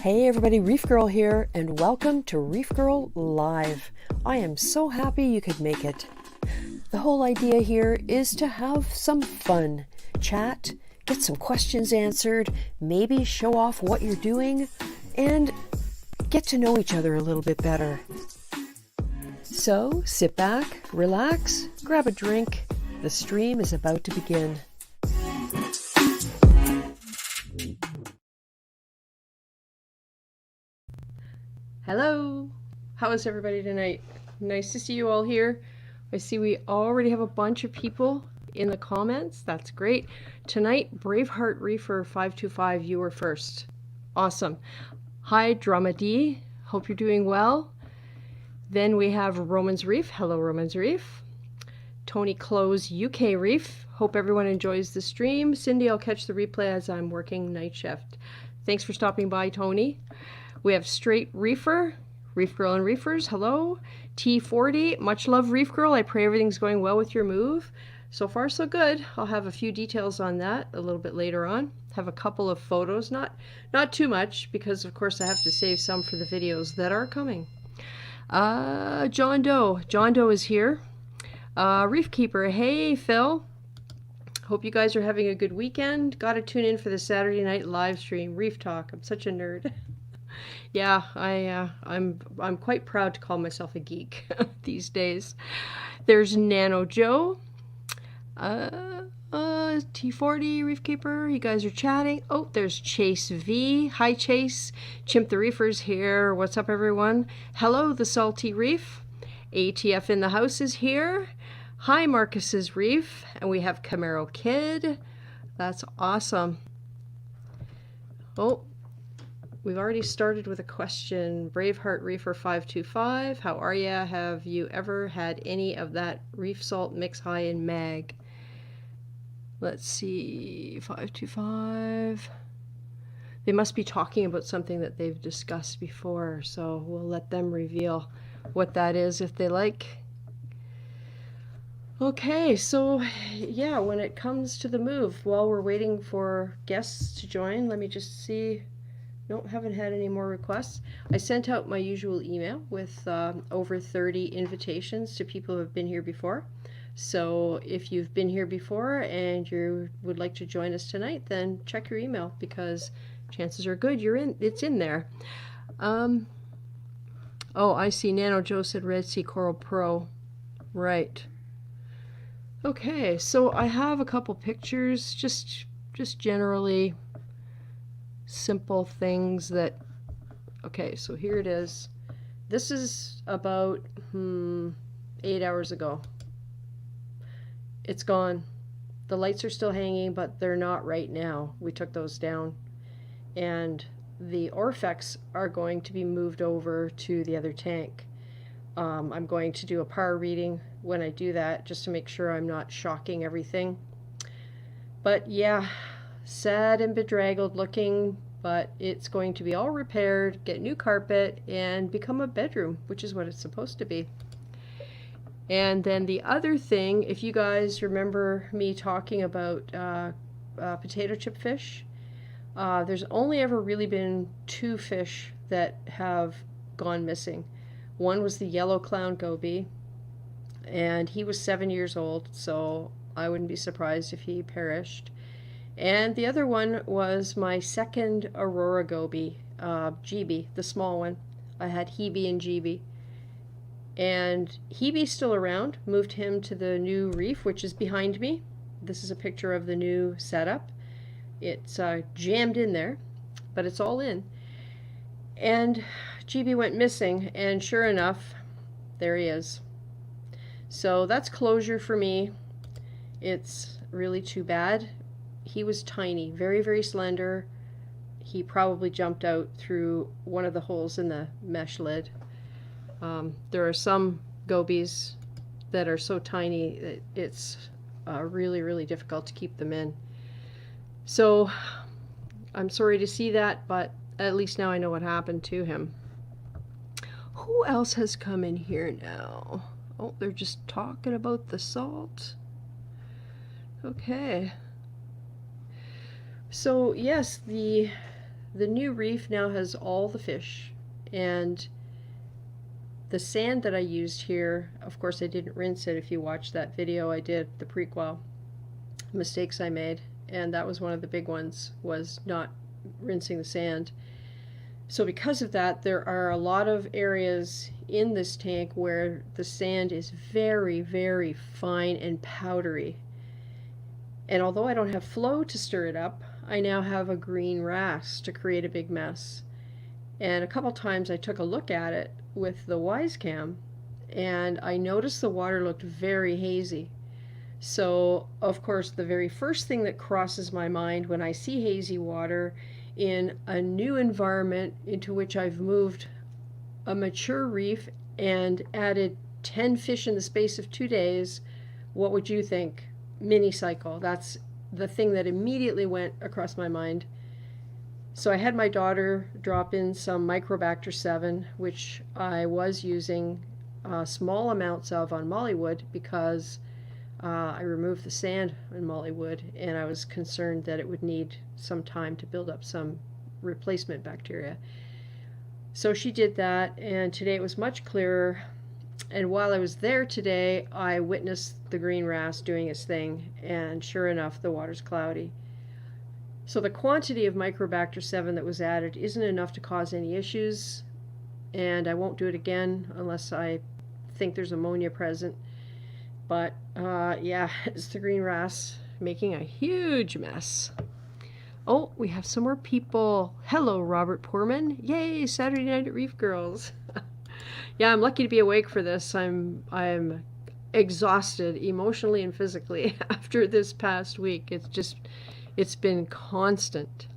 Hey everybody, ReefGrrl here, and welcome to ReefGrrl Live. I am so happy you could make it. The whole idea here is to have some fun, chat, get some questions answered, maybe show off what you're doing, and get to know each other a little bit better. So sit back, relax, grab a drink. The stream is about to begin. Hello, how is everybody tonight? Nice to see you all here. I see we already have a bunch of people in the comments. That's great. Tonight, Braveheart Reefer 525, you were first. Awesome. Hi, Drama D. Hope you're doing well. Then we have Romans Reef. Hello, Romans Reef. Tony Close, UK Reef. Hope everyone enjoys the stream. Cindy, I'll catch the replay as I'm working night shift. Thanks for stopping by, Tony. We have Straight Reefer, ReefGrrl and Reefers, hello. T40, much love ReefGrrl. I pray everything's going well with your move. So far so good. I'll have a few details on that a little bit later on. Have a couple of photos, not too much, because of course I have to save some for the videos that are coming. John Doe is here. Reef Keeper, hey Phil. Hope you guys are having a good weekend. Gotta tune in for the Saturday night live stream, Reef Talk. I'm such a nerd. Yeah, I'm quite proud to call myself a geek these days. There's Nano Joe, T40 Reef Keeper. You guys are chatting. Oh, there's Chase V. Hi Chase. Chimp the Reefers here. What's up, everyone? Hello, the Salty Reef. ATF in the house is here. Hi, Marcus's Reef, and we have Camaro Kid. That's awesome. Oh. We've already started with a question. Braveheart Reefer 525. How are ya? Have you ever had any of that reef salt mix high in mag? Let's see. 525. They must be talking about something that they've discussed before, so we'll let them reveal what that is if they like. Okay, so yeah, when it comes to the move, while we're waiting for guests to join, let me just see. No, haven't had any more requests. I sent out my usual email with over 30 invitations to people who have been here before. So if you've been here before and you would like to join us tonight, then check your email, because chances are good it's in there. Oh, I see. Nano Joe said Red Sea Coral Pro. Right. Okay, so I have a couple pictures, just generally simple things that, okay, so here it is. This is about 8 hours ago. It's gone. The lights are still hanging, but they're not right now. We took those down, and the Orfex are going to be moved over to the other tank. I'm going to do a PAR reading when I do that, just to make sure I'm not shocking everything. But yeah, sad and bedraggled looking, but it's going to be all repaired, get new carpet, and become a bedroom, which is what it's supposed to be. And then the other thing, if you guys remember me talking about potato chip fish, there's only ever really been 2 fish that have gone missing. One was the yellow clown goby, and he was 7 years old, so I wouldn't be surprised if he perished. And the other one was my second Aurora goby, GB, the small one. I had Hebe and GB. And Hebe's still around. Moved him to the new reef, which is behind me. This is a picture of the new setup. It's jammed in there, but it's all in. And GB went missing, and sure enough, there he is. So that's closure for me. It's really too bad. He was tiny, very, very slender. He probably jumped out through one of the holes in the mesh lid. There are some gobies that are so tiny that it's really, really difficult to keep them in. So I'm sorry to see that, but at least now I know what happened to him. Who else has come in here now? Oh, they're just talking about the salt. Okay. So yes, the the new reef now has all the fish, and the sand that I used here, of course I didn't rinse it. If you watch that video I did, the prequel, mistakes I made, and that was one of the big ones, was not rinsing the sand. So because of that, there are a lot of areas in this tank where the sand is very, very fine and powdery. And although I don't have flow to stir it up, I now have a green wrasse to create a big mess. And a couple times I took a look at it with the Wise Cam, and I noticed the water looked very hazy. So, of course, the very first thing that crosses my mind when I see hazy water in a new environment into which I've moved a mature reef and added 10 fish in the space of 2 days, what would you think? Mini cycle. That's the thing that immediately went across my mind. So I had my daughter drop in some Microbacter 7, which I was using small amounts of on Mollywood because I removed the sand in Mollywood, and I was concerned that it would need some time to build up some replacement bacteria. So she did that, and today it was much clearer. And while I was there today, I witnessed the green wrasse doing its thing, and sure enough, the water's cloudy. So the quantity of Microbacter 7 that was added isn't enough to cause any issues, and I won't do it again unless I think there's ammonia present. But yeah, it's the green wrasse making a huge mess. Oh, we have some more people. Hello, Robert Poorman. Yay, Saturday night at ReefGrrls. Yeah, I'm lucky to be awake for this. I'm exhausted emotionally and physically after this past week. It's been constant.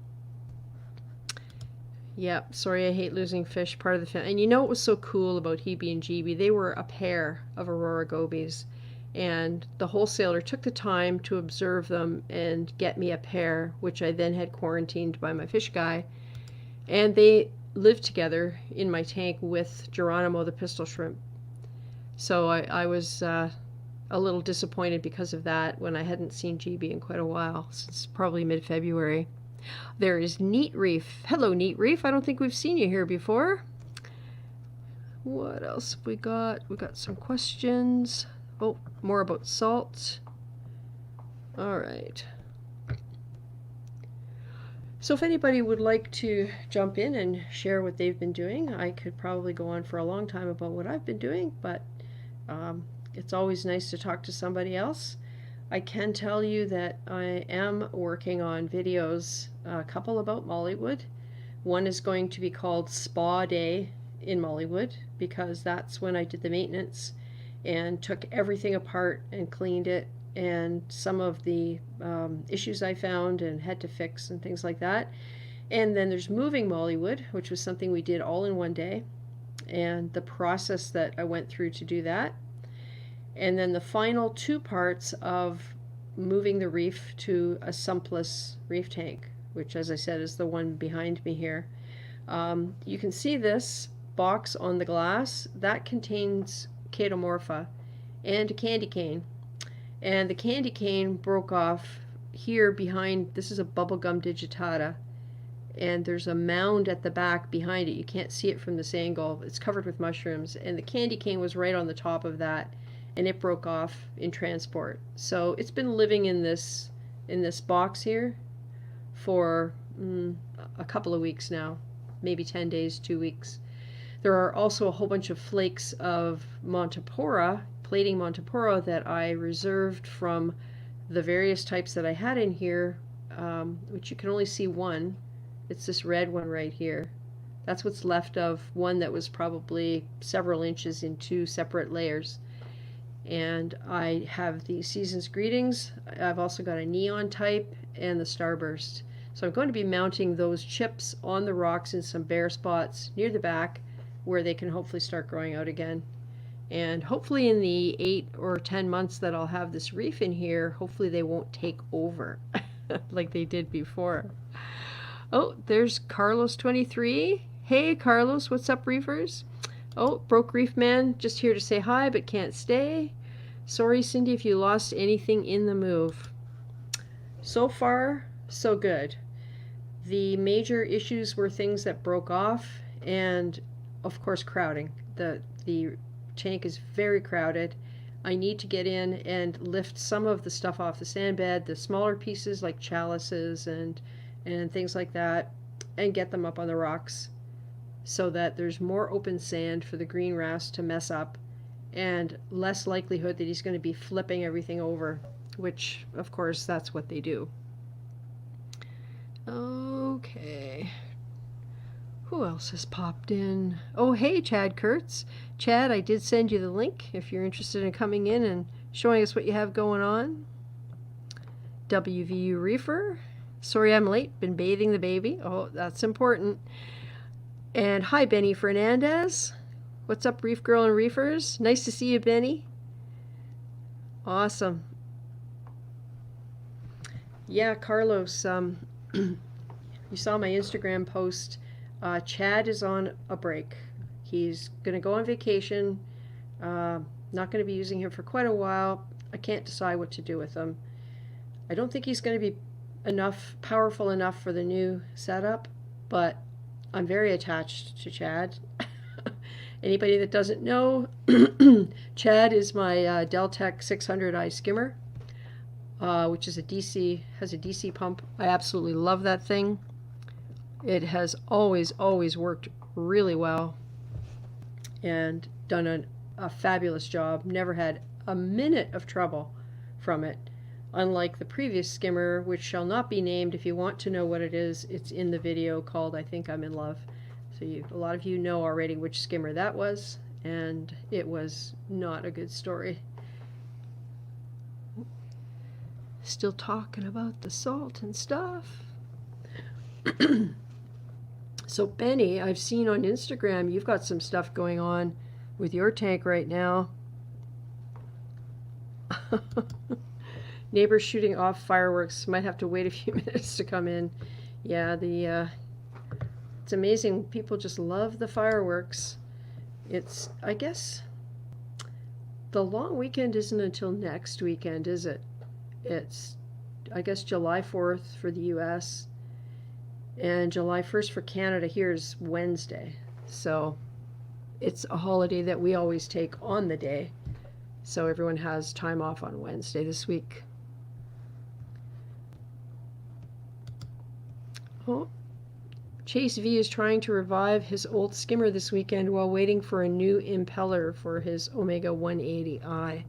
Yep, sorry, I hate losing fish, part of the family. And you know what was so cool about Hebe and GB? They were a pair of Aurora gobies. And the wholesaler took the time to observe them and get me a pair, which I then had quarantined by my fish guy. And they lived together in my tank with Geronimo the pistol shrimp. So I was a little disappointed because of that when I hadn't seen GB in quite a while, since probably mid-February. There is Neat Reef. Hello, Neat Reef. I don't think we've seen you here before. What else have we got? We got some questions. Oh, more about salt. All right. So if anybody would like to jump in and share what they've been doing, I could probably go on for a long time about what I've been doing, but it's always nice to talk to somebody else. I can tell you that I am working on videos, a couple about Mollywood. One is going to be called Spa Day in Mollywood, because that's when I did the maintenance and took everything apart and cleaned it, and some of the issues I found and had to fix and things like that. And then there's moving Mollywood, which was something we did all in one day, and the process that I went through to do that. And then the final 2 parts of moving the reef to a sumpless reef tank, which, as I said, is the one behind me here. You can see this box on the glass. That contains Chaetomorpha and a candy cane. And the candy cane broke off here behind. This is a bubblegum digitata. And there's a mound at the back behind it. You can't see it from this angle. It's covered with mushrooms. And the candy cane was right on the top of that. And it broke off in transport. So it's been living in this box here for a couple of weeks now. Maybe 10 days, 2 weeks. There are also a whole bunch of flakes of Montipora, plating Montipora, that I reserved from the various types that I had in here, which you can only see one. It's this red one right here. That's what's left of one that was probably several inches in 2 separate layers. And I have the Season's Greetings. I've also got a Neon type and the Starburst. So I'm going to be mounting those chips on the rocks in some bare spots near the back, where they can hopefully start growing out again. And hopefully in the 8 or 10 months that I'll have this reef in here, hopefully they won't take over like they did before. Oh, there's Carlos 23. Hey Carlos, what's up, reefers? Oh, Broke Reef Man, just here to say hi but can't stay. Sorry, Cindy, if you lost anything in the move. So far, so good. The major issues were things that broke off, and of course crowding. The tank is very crowded. I need to get in and lift some of the stuff off the sand bed, the smaller pieces like chalices and things like that, and get them up on the rocks so that there's more open sand for the green wrasse to mess up and less likelihood that he's going to be flipping everything over, which of course that's what they do. Okay. Who else has popped in? Oh, hey, Chad Kurtz. Chad, I did send you the link if you're interested in coming in and showing us what you have going on. WVU Reefer. Sorry I'm late. Been bathing the baby. Oh, that's important. And hi, Benny Fernandez. What's up, Reef Girl and Reefers? Nice to see you, Benny. Awesome. Yeah, Carlos, you saw my Instagram post. Chad is on a break. He's going to go on vacation. Not going to be using him for quite a while. I can't decide what to do with him. I don't think he's going to be powerful enough for the new setup, but I'm very attached to Chad. Anybody that doesn't know, Chad is my Deltec 600i skimmer, which is has a DC pump. I absolutely love that thing. It has always worked really well and done a fabulous job. Never had a minute of trouble from it. Unlike the previous skimmer, which shall not be named. If you want to know what it is, it's in the video called I Think I'm in Love. So a lot of you know already which skimmer that was, and it was not a good story. Still talking about the salt and stuff. So Benny, I've seen on Instagram you've got some stuff going on with your tank right now. Neighbors shooting off fireworks. Might have to wait a few minutes to come in. Yeah, it's amazing. People just love the fireworks. It's, I guess, the long weekend isn't until next weekend, is it? It's, I guess, July 4th for the US. And July 1st for Canada here is Wednesday. So it's a holiday that we always take on the day. So everyone has time off on Wednesday this week. Oh, Chase V is trying to revive his old skimmer this weekend while waiting for a new impeller for his Omega 180i.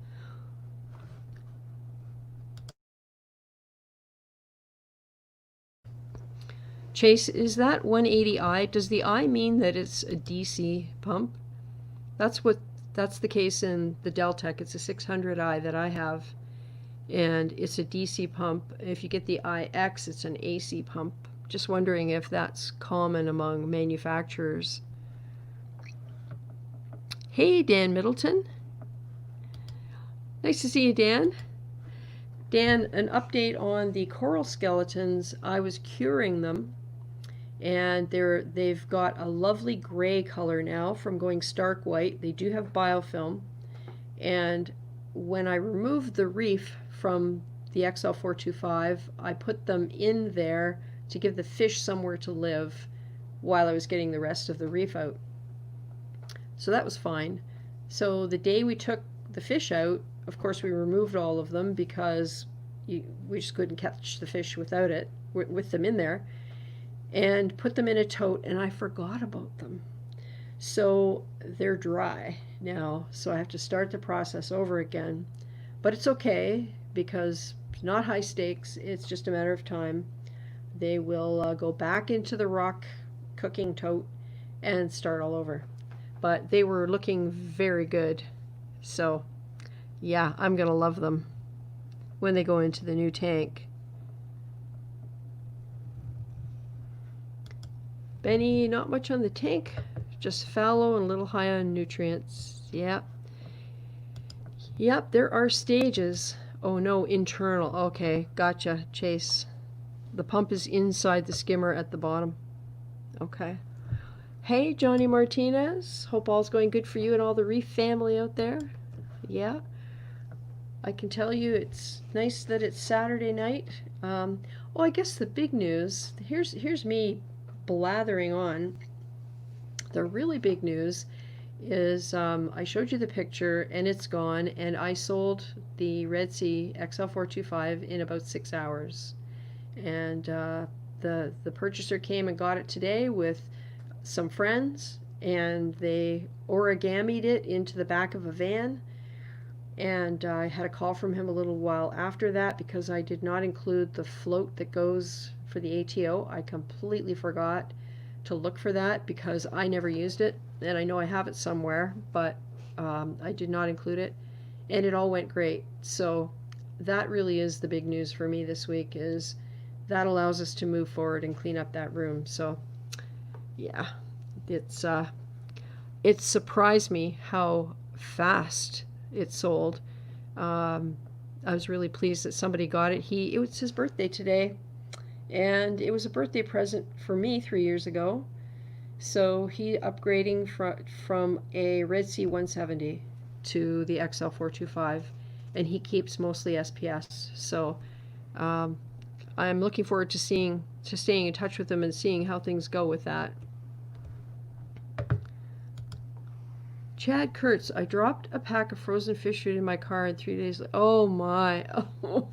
Chase, is that 180i? Does the I mean that it's a DC pump? That's the case in the Deltec. It's a 600i that I have, and it's a DC pump. If you get the IX, it's an AC pump. Just wondering if that's common among manufacturers. Hey, Dan Middleton. Nice to see you, Dan. Dan, an update on the coral skeletons. I was curing them, and they've got a lovely gray color now from going stark white. They do have biofilm, and when I removed the reef from the XL425, I put them in there to give the fish somewhere to live while I was getting the rest of the reef out. So that was fine. So the day we took the fish out, of course we removed all of them because we just couldn't catch the fish without it, with them in there, and put them in a tote, and I forgot about them. So they're dry now, so I have to start the process over again. But it's okay because it's not high stakes, it's just a matter of time. They will go back into the rock cooking tote and start all over. But they were looking very good. So yeah, I'm gonna love them when they go into the new tank. Benny, not much on the tank, just fallow and a little high on nutrients. Yep, there are stages. Oh no, internal. Okay, gotcha, Chase. The pump is inside the skimmer at the bottom. Okay. Hey, Johnny Martinez. Hope all's going good for you and all the Reef family out there. Yeah. I can tell you it's nice that it's Saturday night. Well, I guess the big news, here's me blathering on. The really big news is I showed you the picture and it's gone, and I sold the Red Sea XL425 in about 6 hours. And the purchaser came and got it today with some friends, and they origamied it into the back of a van. And I had a call from him a little while after that because I did not include the float that goes for the ATO. I completely forgot to look for that because I never used it, and I know I have it somewhere, but I did not include it, and it all went great. So that really is the big news for me this week, is that allows us to move forward and clean up that room. So yeah, it surprised me how fast it sold. I was really pleased that somebody got it. It was his birthday today, and it was a birthday present for me 3 years ago. So he upgrading from a Red Sea 170 to the XL425, and he keeps mostly SPS. So I'm looking forward to staying in touch with him and seeing how things go with that. Chad Kurtz, I dropped a pack of frozen fish food in my car, and 3 days later, oh my, oh,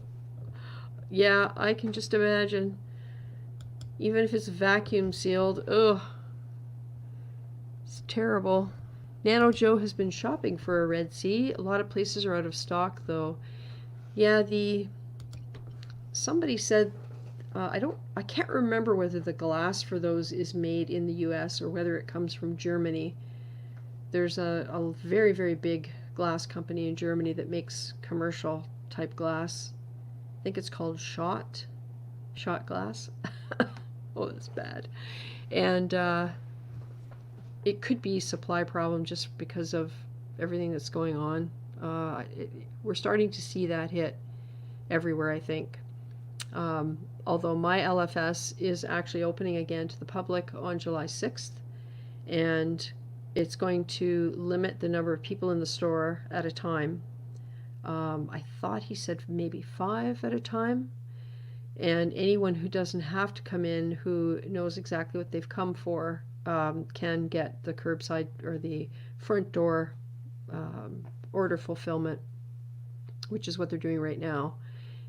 yeah, I can just imagine. Even if it's vacuum sealed, ugh, it's terrible. Nano Joe has been shopping for a Red Sea. A lot of places are out of stock, though. Yeah, somebody said, I can't remember whether the glass for those is made in the U.S. or whether it comes from Germany. There's a very, very big glass company in Germany that makes commercial type glass. I think it's called Shot glass. Oh, that's bad. And it could be supply problem just because of everything that's going on. We're starting to see that hit everywhere, I think. Although my LFS is actually opening again to the public on July 6th, and it's going to limit the number of people in the store at a time. I thought he said maybe 5 at a time. And anyone who doesn't have to come in, who knows exactly what they've come for, can get the curbside or the front door order fulfillment, which is what they're doing right now.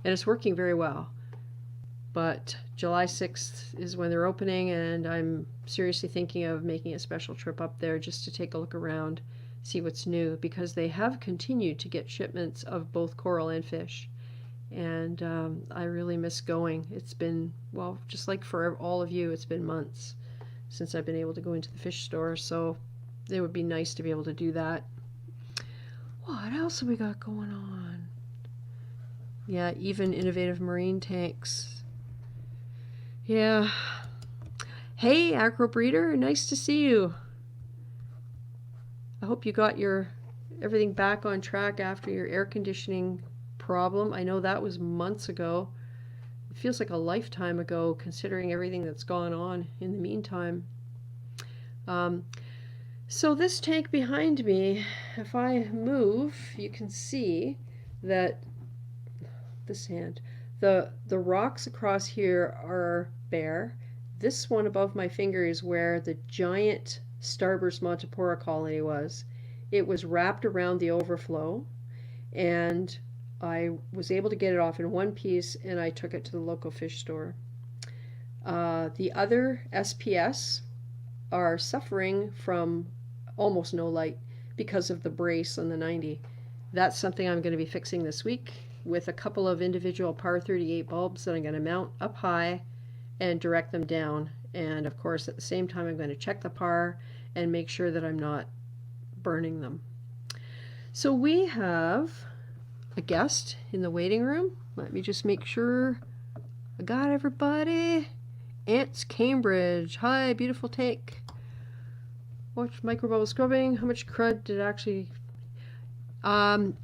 And it's working very well. But July 6th is when they're opening, and I'm seriously thinking of making a special trip up there just to take a look around, see what's new, because they have continued to get shipments of both coral and fish. And I really miss going. It's been, well, just like for all of you, it's been months since I've been able to go into the fish store, so it would be nice to be able to do that. What else have we got going on? Yeah, even innovative marine tanks. Yeah. Hey, Acro Breeder, nice to see you. I hope you got everything back on track after your air conditioning problem. I know that was months ago. It feels like a lifetime ago, considering everything that's gone on in the meantime. So this tank behind me, if I move, you can see that the sand, the rocks across here are bare. This one above my finger is where the giant Starburst Montipora colony was. It was wrapped around the overflow, and I was able to get it off in one piece, and I took it to the local fish store. The other SPS are suffering from almost no light because of the brace on the 90. That's something I'm going to be fixing this week with a couple of individual par 38 bulbs that I'm going to mount up high and direct them down. And of course, at the same time, I'm going to check the par and make sure that I'm not burning them. So we have a guest in the waiting room. Let me just make sure I got everybody. Ants Cambridge. Hi, beautiful take. Watch microbubble scrubbing. How much crud did it actually...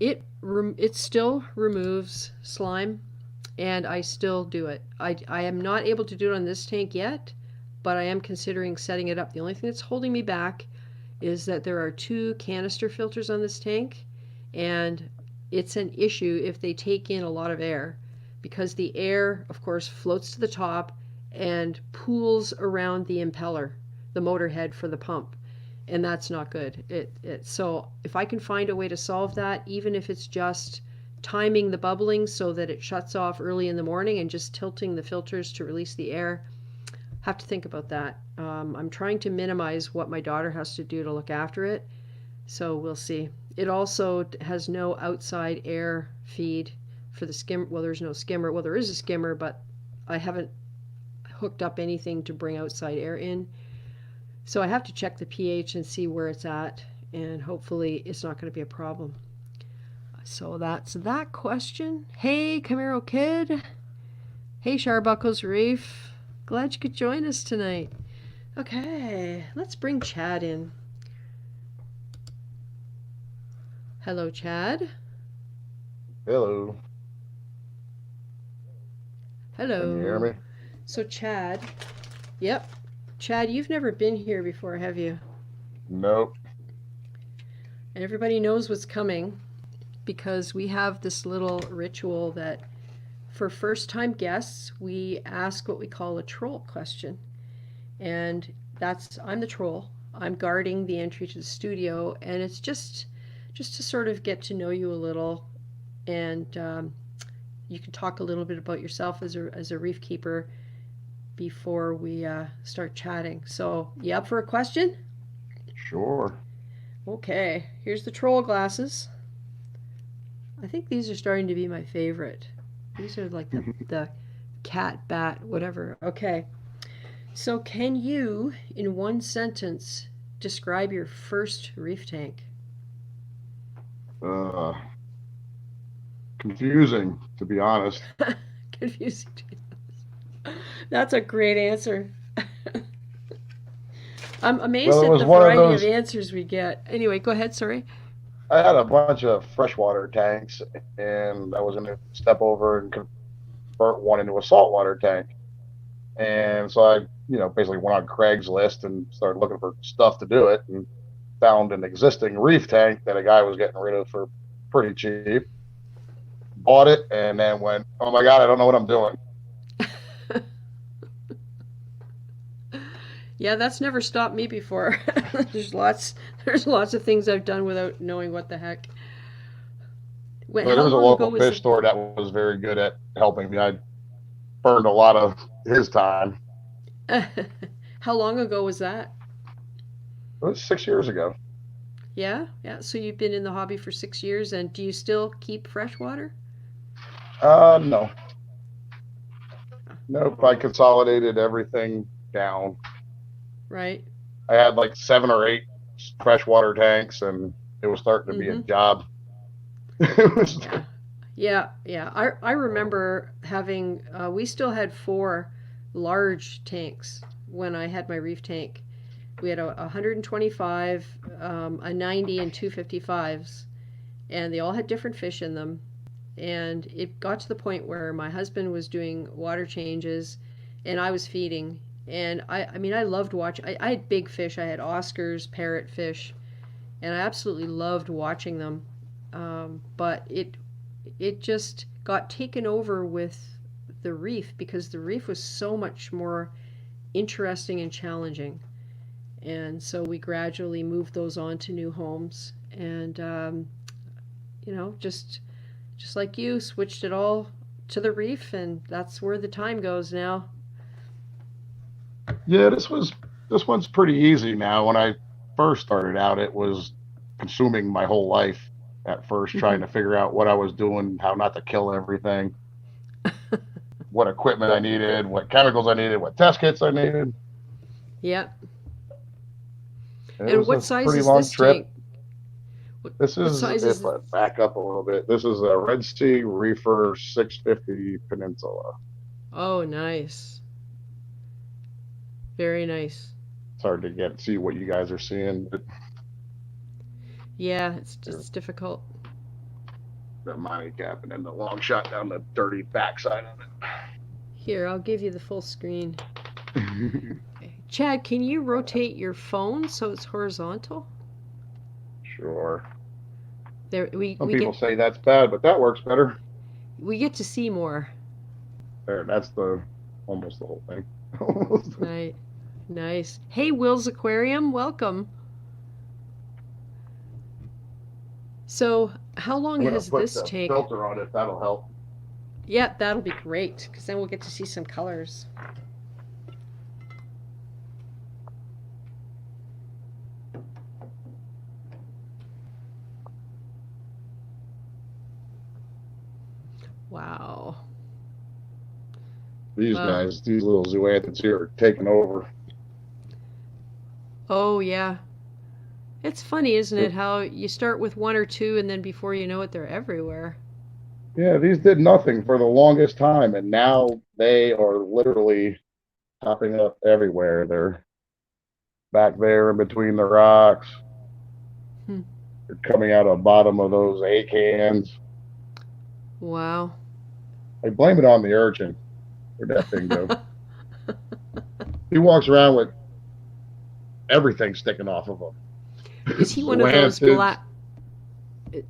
It still removes slime, and I still do it. I am not able to do it on this tank yet, but I am considering setting it up. The only thing that's holding me back is that there are 2 canister filters on this tank, and it's an issue if they take in a lot of air. because the air, of course, floats to the top and pools around the impeller, the motor head for the pump. And that's not good. So if I can find a way to solve that, even if it's just timing the bubbling so that it shuts off early in the morning and just tilting the filters to release the air, have to think about that. I'm trying to minimize what my daughter has to do to look after it, so we'll see. It also has no outside air feed for the skimmer. Well, there's no skimmer. Well, there is a skimmer, but I haven't hooked up anything to bring outside air in. So I have to check the pH and see where it's at, and hopefully it's not going to be a problem. So that's that question. Hey, Camaro Kid. Hey, Sharbuckles Reef. Glad you could join us tonight. Okay, let's bring Chad in. Hello, Chad. Hello. Hello. Can you hear me? So Chad, yep. Chad, you've never been here before, have you? Nope. And everybody knows what's coming because we have this little ritual that for first-time guests, we ask what we call a troll question. And I'm the troll. I'm guarding the entry to the studio, and it's just to sort of get to know you a little, and you can talk a little bit about yourself as a reef keeper before we start chatting. So, you up for a question? Sure. Okay, here's the troll glasses. I think these are starting to be my favorite. These are like the cat, bat, whatever. Okay. So can you, in one sentence, describe your first reef tank? Confusing, to be honest. Confusing. That's a great answer. I'm amazed Well, it at was the one of variety those. of answers we get. Anyway, go ahead, sorry. I had a bunch of freshwater tanks, and I was going to step over and convert one into a saltwater tank. And so I, basically went on Craigslist and started looking for stuff to do it, and found an existing reef tank that a guy was getting rid of for pretty cheap. Bought it, and then went, "Oh my God, I don't know what I'm doing." Yeah, that's never stopped me before. there's lots of things I've done without knowing what the heck. But How there was a long ago local was fish it? store that was very good at helping me. I burned a lot of his time. How long ago was that? It was 6 years ago. Yeah, yeah. So you've been in the hobby for 6 years, and do you still keep freshwater? No, nope. I consolidated everything down. Right. I had like 7 or 8 freshwater tanks, and it was starting to be a Mm-hmm. job. It was, Yeah. Yeah, yeah. I remember having, we still had 4 large tanks when I had my reef tank. We had a 125, a 90, and 255s, and they all had different fish in them. And it got to the point where my husband was doing water changes and I was feeding. And I mean, I loved watching. I had big fish. I had Oscars, parrotfish, and I absolutely loved watching them. But it just got taken over with the reef because the reef was so much more interesting and challenging. And so we gradually moved those on to new homes, and just like you, switched it all to the reef, and that's where the time goes now. yeah, this one's pretty easy now. When I first started out, it was consuming my whole life at first, trying to figure out what I was doing, how not to kill everything, what equipment I needed, what chemicals I needed, what test kits I needed. Yeah. And it And was what a size pretty is long this trip. tank? What, This what is, size if is? I back up a little bit, this is a Red Sea Reefer 650 Peninsula. Oh, nice. Very nice. It's hard to see what you guys are seeing, but Yeah, it's difficult. the money cap and then the long shot down the dirty backside of Here, I'll give you the full screen. it. Chad, can you rotate your phone so it's horizontal? Sure. There, Some people say that's bad, but that works better. we get to see more. there. That's the almost the whole thing. Almost. Nice. Nice. Hey, Will's Aquarium, welcome. So, how long I'm gonna has put this the tank? filter on it. That'll help. Yeah, that'll be great because then we'll get to see some colors. Wow. These Wow. guys, these little zoanthids here, are taking over. Oh, yeah. It's funny, isn't it, how you start with one or two and then before you know it, they're everywhere. Yeah, these did nothing for the longest time, and now they are literally popping up everywhere. They're back there in between the rocks. Hmm. They're coming out of the bottom of those A cans. Wow. I blame it on the urchin. Where'd that thing go? He walks around with everything sticking off of him. Is he one of those Zoanthids. black?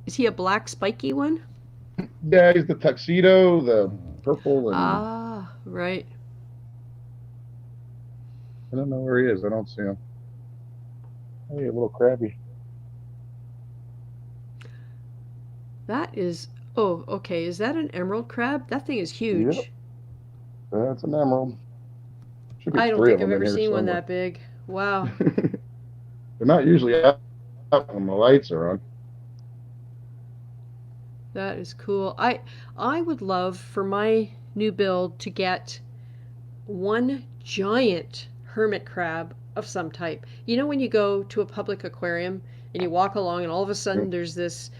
Is he a black spiky one? Yeah, he's the tuxedo, the purple, and Ah, right. I don't know where he is. I don't see him. Hey, a little crabby. That is. Oh, okay. Is that an emerald crab? That thing is Yep, huge. that's an emerald. Should be I don't three of think I've them in ever here seen one somewhere. that big. Wow. They're not usually out when the lights are on. That is cool. I would love for my new build to get one giant hermit crab of some type. You know when you go to a public aquarium and you walk along and all of a sudden there's this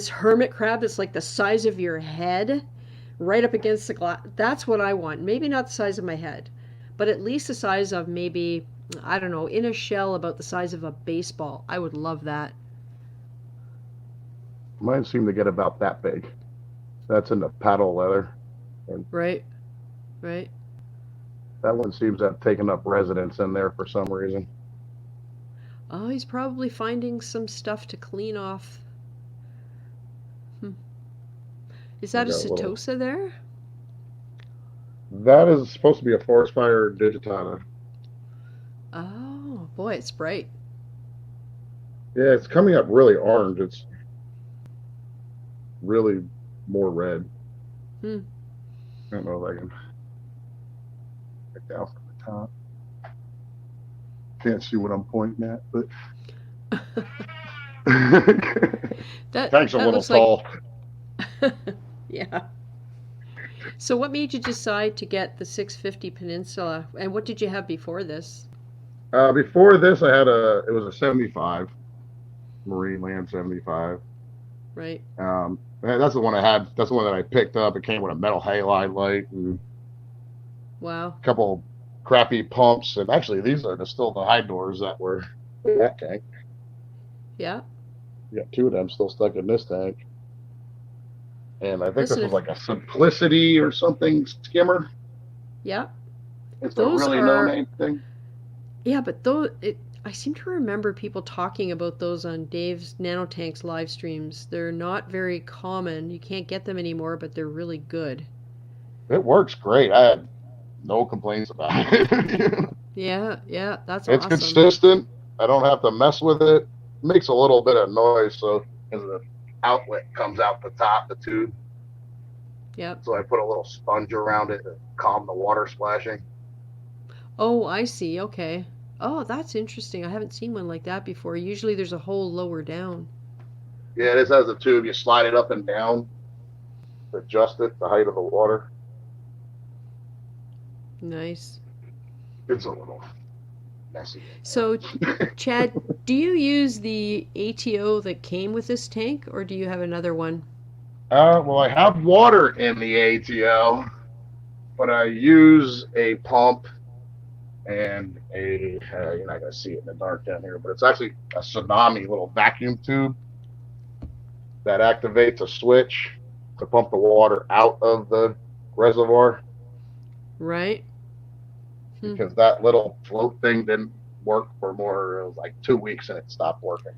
hermit crab that's like the size of your head right up against the glass. That's what I want. Maybe not the size of my head, but at least the size of maybe I don't know, in a shell about the size of a baseball. I would love that. Mine seem to get about that big. That's in the paddle leather. And Right? Right? that one seems to have taken up residence in there for some reason. Oh, he's probably finding some stuff to clean off. Hmm. Is I that a got a little. Setosa there? That is supposed to be a forest fire digitata. Oh, boy, it's bright. Yeah, it's coming up really orange. It's really more red. Hmm. I don't know if I can get down from the top. Can't see what I'm pointing at, but That thanks a that little looks like tall. yeah. So what made you decide to get the 650 Peninsula and what did you have before this? Before this, it was a 75 Marine Land 75. Right? That's the one I had. That's the one that I picked up. It came with a metal halide light and Wow. a couple crappy pumps. And actually, these are still the high doors that were in that tank. Yeah. You got two of them still stuck in this tank. And I think this Listen, was if like a Simplicity or something skimmer. yeah, It's a those really no are name thing. yeah, but those it I seem to remember people talking about those on Dave's Nanotanks live streams. They're not very common. You can't get them anymore, but they're really good. It works great. I had no complaints about it. Yeah, yeah, that's It's awesome. consistent. I don't have to mess with it. It makes a little bit of noise, so as the outlet comes out the top, the tube. Yep. So I put a little sponge around it to calm the water splashing. Oh, I see. Okay. Oh, that's interesting. I haven't seen one like that before. Usually there's a hole lower down. Yeah, this has a tube. You slide it up and down to adjust it, the height of the water. Nice. It's a little messy. So, Chad, do you use the ATO that came with this tank, or do you have another one? Well, I have water in the ATL, but I use a pump and you're not going to see it in the dark down here, but it's actually a tsunami little vacuum tube that activates a switch to pump the water out of the reservoir Right? Hmm. because that little float thing didn't work for more, it was like 2 weeks and it stopped working.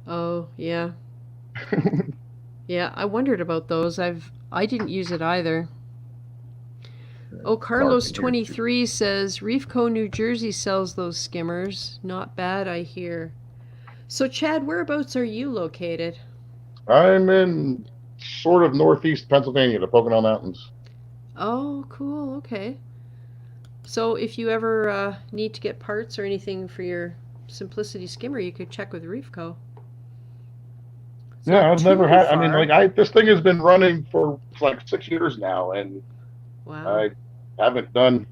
Oh, yeah. Yeah, I wondered about those. I didn't use it either. Oh, Dark Carlos in here too. 23 says ReefCo New Jersey sells those skimmers. Not bad, I hear. So, Chad, whereabouts are you located? I'm in sort of northeast Pennsylvania, the Pocono Mountains. Oh, cool. Okay. So, if you ever need to get parts or anything for your Simplicity skimmer, you could check with ReefCo. It's Yeah, not I've never too had. I mean, like far. this thing has been running for like 6 years now, and Wow. I haven't done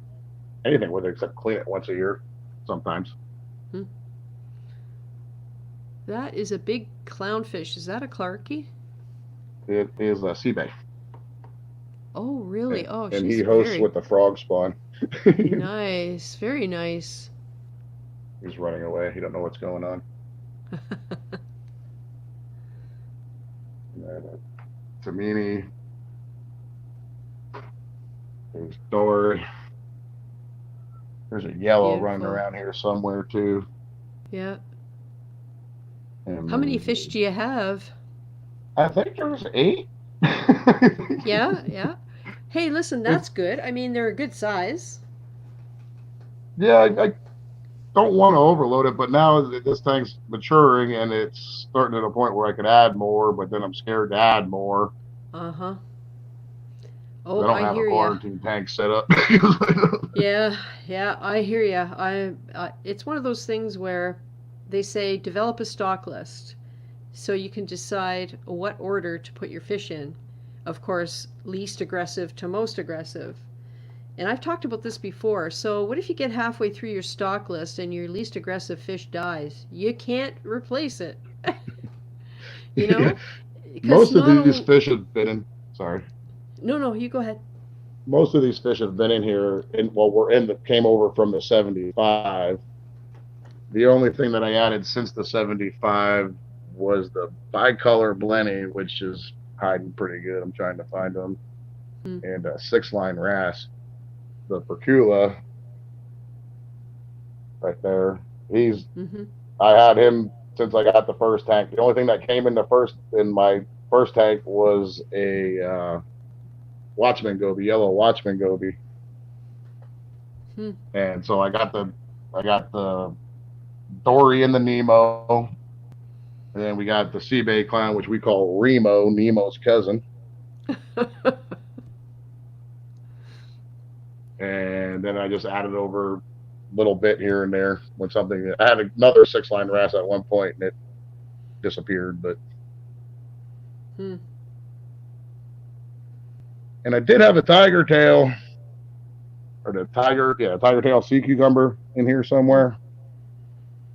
anything with it except clean it once a year, sometimes. Hmm. That is a big clownfish. Is that a Clarkie? It is a sea bay, Oh, really? Oh, and she's he hosts very with the frog spawn. nice. Very nice. He's running away. He don't know what's going on. Tamini, there's Dory. There's a yellow running Beautiful. around here somewhere too. Yeah. And How many there's, fish do you have? I think there's 8. Yeah, yeah. Hey, listen, It, that's good. I mean, they're a good size. yeah, I don't want to overload it, but now that this thing's maturing and it's starting at a point where I could add more, but then I'm scared to add more. Uh-huh. I Oh, don't I have a hear ya. quarantine tank set up. Yeah, yeah, I hear ya. It's one of those things where they say develop a stock list so you can decide what order to put your fish in. Of course, least aggressive to most aggressive. And I've talked about this before. So, what if you get halfway through your stock list and your least aggressive fish dies? You can't replace it. You Yeah. know? Because Most of not these only. fish have been in. Sorry. No, no, you go ahead. Most of these fish have been in here, and well, we're in the came over from the 75. The only thing that I added since the 75 was the bicolor blenny, which is hiding pretty good. I'm trying to find them, Hmm. and a 6-line wrasse, the percula right there. He's Mm-hmm. I had him since I got the first tank. The only thing that came in my first tank was a Watchman goby, yellow Watchman goby, Hmm. and so I got the Dory and the Nemo, and then we got the sea bay clown, which we call Remo, Nemo's cousin. And then I just added over a little bit here and there when something. I had another 6-line wrasse at one point, and it disappeared. But Hmm. and I did have a tiger tail or tiger tail sea cucumber in here Hmm. somewhere.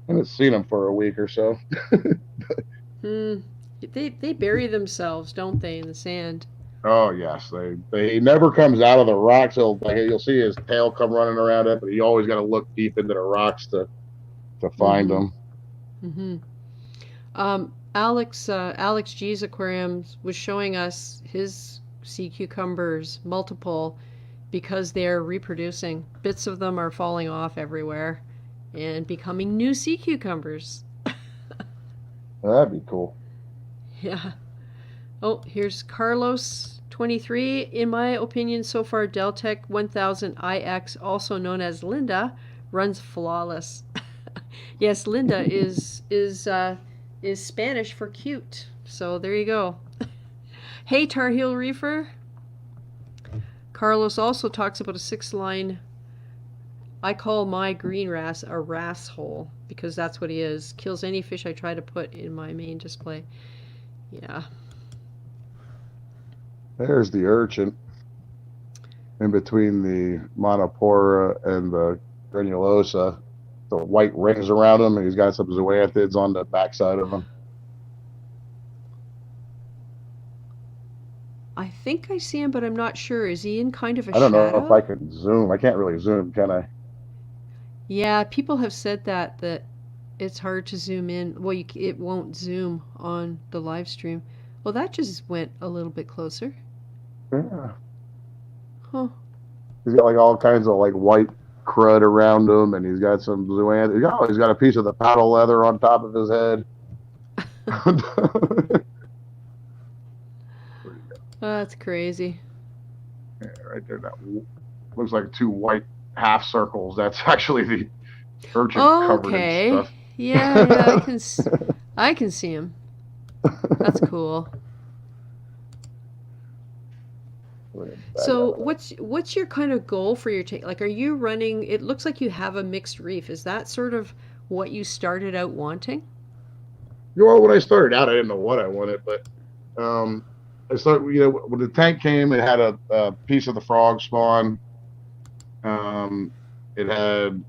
I haven't seen them for a week or so. Hmm. They bury themselves, don't they, in the sand? Oh yes, they never comes out of the rocks. You'll see his tail come running around it, but you always got to look deep into the rocks to find Mm-hmm. them. Mm-hmm. Alex G's aquarium was showing us his sea cucumbers, multiple, because they're reproducing. Bits of them are falling off everywhere and becoming new sea cucumbers. That'd be cool. Yeah. Oh, here's Carlos 23. In my opinion, so far, Deltec 1000 IX, also known as Linda, runs flawless. Yes, Linda is Spanish for cute. So there you go. Hey, Tar Heel Reefer. Carlos also talks about a 6-line. I call my green wrasse a wrasse hole because that's what he is. Kills any fish I try to put in my main display. Yeah. There's the urchin in between the monopora and the granulosa. The white rings around him, and he's got some zoanthids on the backside of him. I think I see him, but I'm not sure. Is he in kind of a I don't know if I shadow? can zoom. I can't really zoom, can I? Yeah, people have said that it's hard to zoom in. Well, it won't zoom on the live stream. Well, that just went a little bit closer. Yeah. Huh. He's got like all kinds of like white crud around him, and he's got some zoanthids. Oh, he's got a piece of the paddle leather on top of his head. That's crazy. Yeah, right there. That looks like two white half circles. That's actually the urchin covered in Okay. stuff. Yeah, yeah, I can see him. That's cool. Bag So out of that. what's your kind of goal for your tank? Like, are you running? It looks like you have a mixed reef. Is that sort of what you started out wanting? Well, when I started out, I didn't know what I wanted, but um, I started. When the tank came, it had a piece of the frog spawn. Um, it had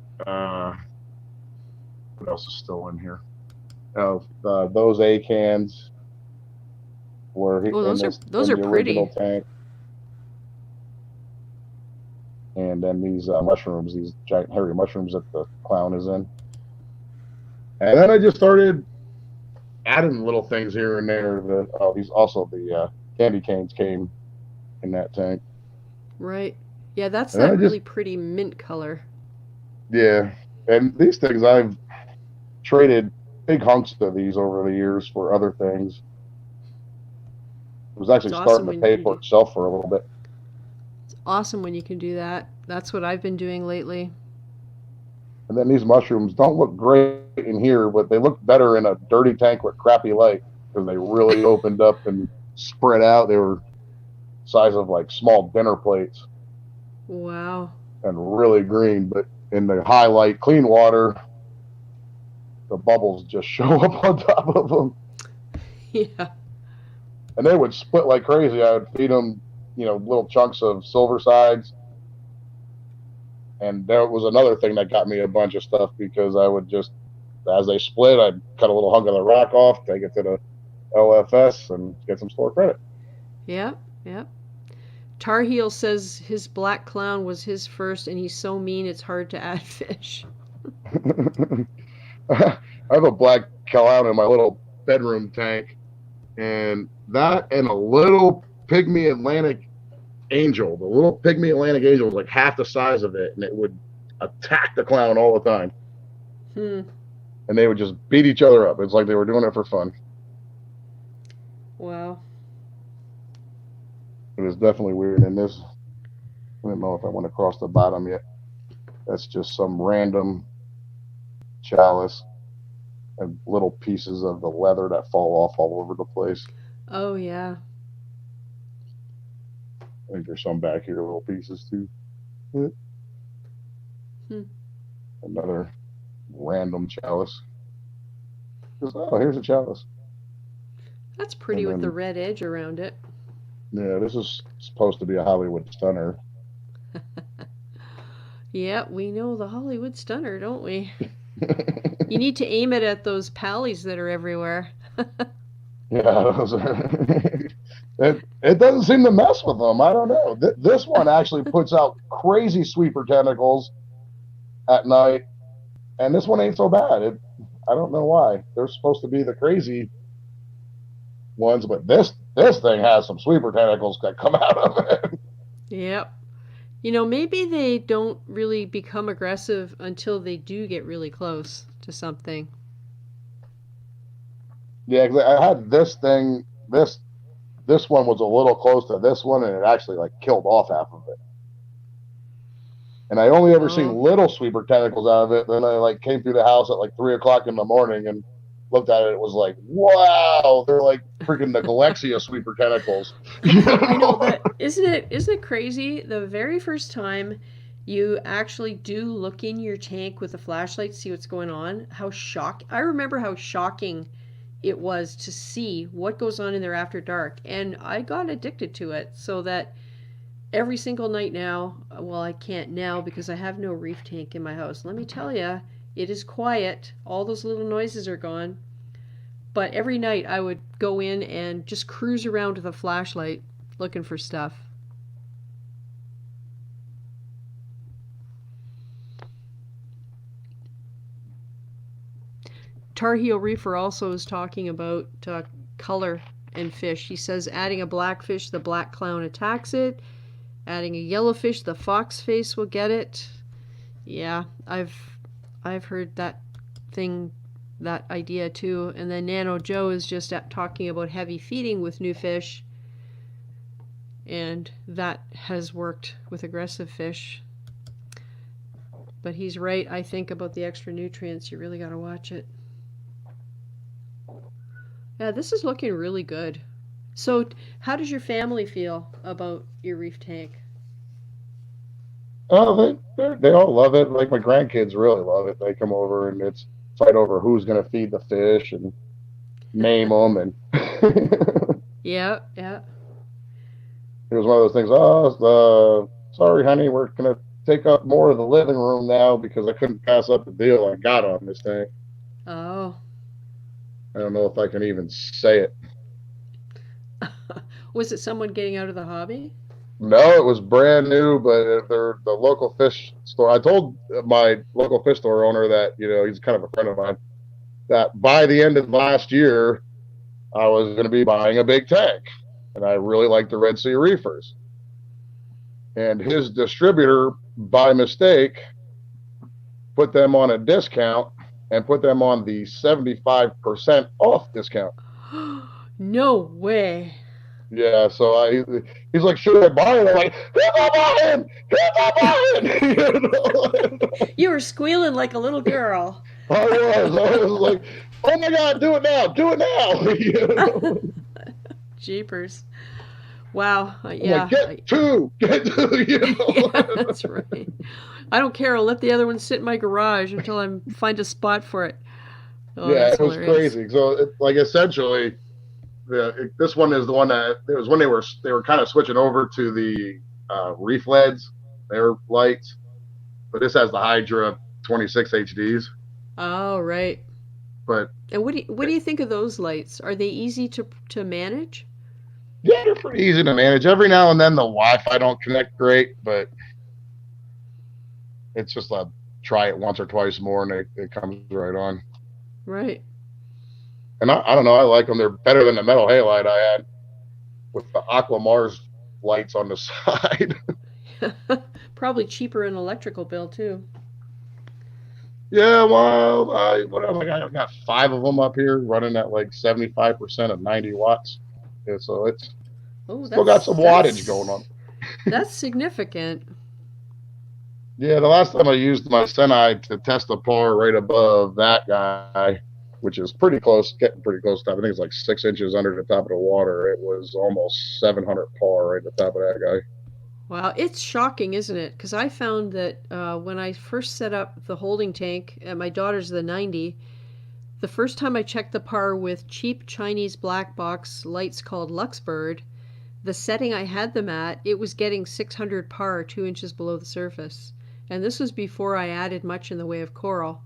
what else is still in here? Oh, those A cans were Oh, in those in are the original pretty. tank, and then these mushrooms, these giant hairy mushrooms that the clown is in. And then I just started adding little things here and there. These also the candy canes came in that tank, Right. Yeah, that's and then that I really just pretty mint color. yeah. And these things I've traded big hunks of these over the years for other things. It was It's actually awesome starting to when you pay can for do. itself for a little bit. It's awesome when you can do that. That's what I've been doing lately. And then these mushrooms don't look great in here, but they look better in a dirty tank with crappy light because they really opened up and spread out. They were size of like small dinner plates Wow. and really green. But in the highlight, clean water, the bubbles just show up on top of them, Yeah. and they would split like crazy. I would feed them, little chunks of silver sides, and there was another thing that got me a bunch of stuff because I would just, as they split, I'd cut a little hunk of the rack off, take it to the LFS, and get some store credit. Yeah. Yeah. Tar Heel says his black clown was his first, and he's so mean it's hard to add fish. I have a black calout in my little bedroom tank, and that and a little pygmy Atlantic angel. The little pygmy Atlantic angel was like half the size of it, and it would attack the clown all the time. Hmm. And they would just beat each other up. It's like they were doing it for fun. Wow. It was definitely weird. And this, I don't know if I went across the bottom yet. That's just some random chalice and little pieces of the leather that fall off all over the place. Oh yeah. I think there's some back here, little pieces too. Hmm. Another random chalice. Just, oh, here's a chalice. That's pretty And with the then, red edge around it. yeah, this is supposed to be a Hollywood stunner. Yeah, we know the Hollywood Stunner, don't we? You need to aim it at those pallies that are everywhere. Yeah, those are, it doesn't seem to mess with them. I don't know. This one actually puts out crazy sweeper tentacles at night, and this one ain't so bad. I don't know why. They're supposed to be the crazy ones, but this thing has some sweeper tentacles that come out of it. Yep. Maybe they don't really become aggressive until they do get really close to something. Yeah, 'cause I had this thing. This one was a little close to this one, and it actually like killed off half of it. And I only ever seen Oh, little sweeper tentacles out of it. Then I like came through the house at like 3 o'clock in the morning and looked at it. It was like, wow, they're like freaking the Galexia sweeper tentacles. I know that isn't it crazy? The very first time you actually do look in your tank with a flashlight, see what's going on, I remember how shocking it was to see what goes on in there after dark. And I got addicted to it so that every single night now, well, I can't now because I have no reef tank in my house. Let me tell you, it is quiet. All those little noises are gone. But every night I would go in and just cruise around with a flashlight looking for stuff. Tar Heel Reefer also is talking about color and fish. He says adding a black fish, the black clown attacks it. Adding a yellow fish, the fox face will get it. Yeah, I've heard that idea too. And then Nano Joe is just talking about heavy feeding with new fish. and that has worked with aggressive fish. But he's right, I think, about the extra nutrients. You really got to watch it. Yeah, this is looking really good. So, how does your family feel about your reef tank? Oh, they all love it. Like my grandkids really love it. They come over and it's fight over who's going to feed the fish and name them. And it Yeah, yeah. was one of those things. Oh, sorry, honey, we're going to take up more of the living room now because I couldn't pass up the deal I got on this thing. Oh. I don't know if I can even say it. Was it someone getting out of the hobby? No, it was brand new, but they're the local fish store. I told my local fish store owner that, he's kind of a friend of mine, that by the end of last year, I was going to be buying a big tank. And I really like the Red Sea Reefers. And his distributor, by mistake, put them on a discount and put them on the 75% off discount. No way. Yeah, so he's like, should I buy it? I'm like, hit my button! Hit my button! You were squealing like a little girl. I was like, oh my God, do it now, do it now. Jeepers. Wow. I'm Yeah. like, get two. Yeah, that's right. I don't care. I'll let the other one sit in my garage until I find a spot for it. Oh, Yeah, that's it was hilarious. crazy. So, essentially, this one is the one that it was when they were kind of switching over to the reef leads, their lights, but this has the Hydra 26 HDs. Oh, right. But And what do you think of those lights? Are they easy to manage? yeah, they're pretty easy to manage. Every now and then the Wi-Fi don't connect great, but it's just try it once or twice more and it comes right on. Right. And I don't know, I like them. They're better than the metal halide I had with the Aqua Mars lights on the side. Probably cheaper in electrical bill too. Yeah, well, I got 5 of them up here running at like 75% of 90 watts. Yeah, so it's Oh, still got some wattage going on. that's significant. Yeah, the last time I used my Senai to test a par right above that guy, which is pretty close, getting pretty close to, I think it's like 6 inches under the top of the water. It was almost 700 par right at the top of that guy. Wow, it's shocking, isn't it? Because I found that when I first set up the holding tank at my daughter's the 90, the first time I checked the par with cheap Chinese black box lights called Luxbird, the setting I had them at, it was getting 600 par 2 inches below the surface. And this was before I added much in the way of coral.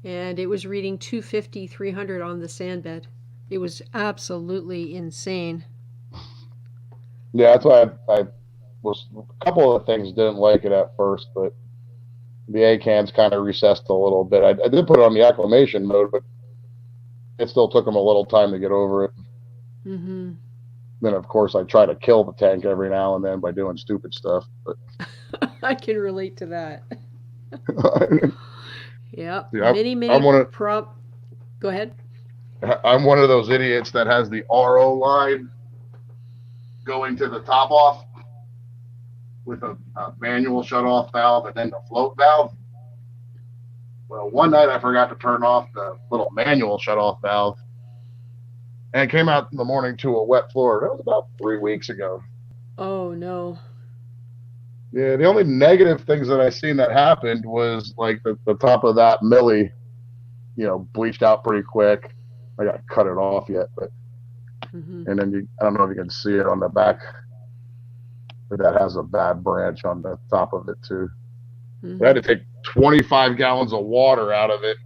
And it was reading 250, 300 on the sand bed. It was absolutely insane. Yeah, that's why I was a couple of things didn't like it at first, but the A cans kind of recessed a little bit. I did put it on the acclimation mode, but it still took them a little time to get over it. Mm-hmm. Then, of course, I try to kill the tank every now and then by doing stupid stuff. But I can relate to that. Yeah, yeah, many I'm one prop. Go ahead. I'm one of those idiots that has the RO line going to the top off with a manual shut off valve and then the float valve. Well, one night I forgot to turn off the little manual shut off valve and came out in the morning to a wet floor. That was about 3 weeks ago. Oh no. Yeah, the only negative things that I seen that happened was like the top of that millie, bleached out pretty quick. I got to cut it off yet, but Mm-hmm. and then I don't know if you can see it on the back, but that has a bad branch on the top of it too. Mm-hmm. I had to take 25 gallons of water out of it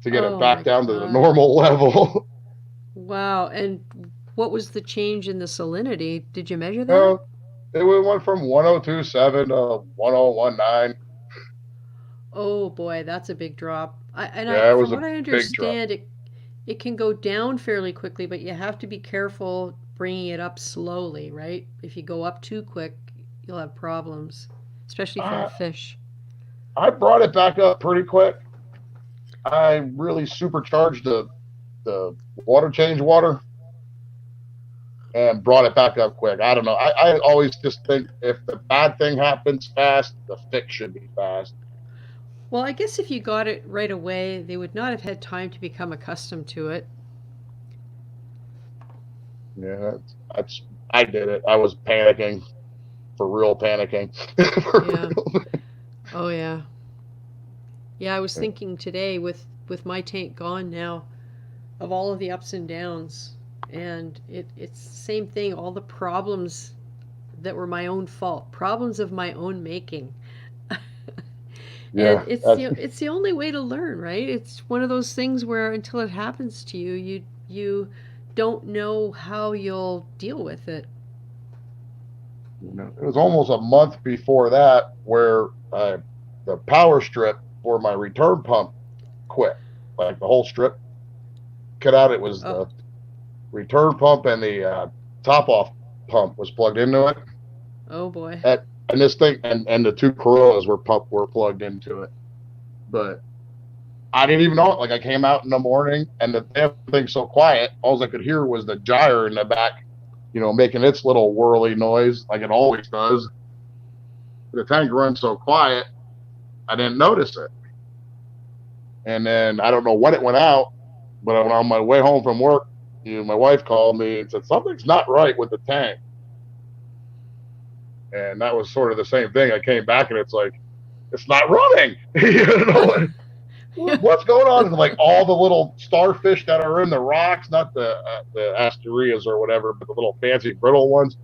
to get it back down to the normal level. Wow. And what was the change in the salinity? Did you measure that? It went from 1027 to 1019. Oh boy, that's a big drop. It From was what a I big drop. understand, it can go down fairly quickly, but you have to be careful bringing it up slowly, right? If you go up too quick, you'll have problems, especially for the fish. I brought it back up pretty quick. I really supercharged the water change water. and brought it back up quick. I don't know. I always just think if the bad thing happens fast, the fix should be fast. Well, I guess if you got it right away, they would not have had time to become accustomed to it. Yeah, that's I did it. I was panicking for real, panicking. For Yeah. real. Oh yeah. Yeah, I was thinking today with my tank gone now of all of the ups and downs, and it's the same thing, all the problems that were my own fault, problems of my own making. And Yeah, that's it's the only way to learn, right? It's one of those things where until it happens to you, you don't know how you'll deal with it. it was almost a month before that where the power strip for my return pump quit. Like the whole strip cut out. It was Oh, the return pump and the top off pump was plugged into it. oh boy. At, and this thing and the two Corollas were plugged into it. But I didn't even know it. Like I came out in the morning and the damn thing's so quiet. All I could hear was the gyre in the back, making its little whirly noise like it always does. The tank runs so quiet, I didn't notice it. And then I don't know when it went out, but on my way home from work, my wife called me and said something's not right with the tank. And that was sort of the same thing. I came back and it's like it's not running. What's going on? And like all the little starfish that are in the rocks, not the asterias or whatever, but the little fancy brittle ones,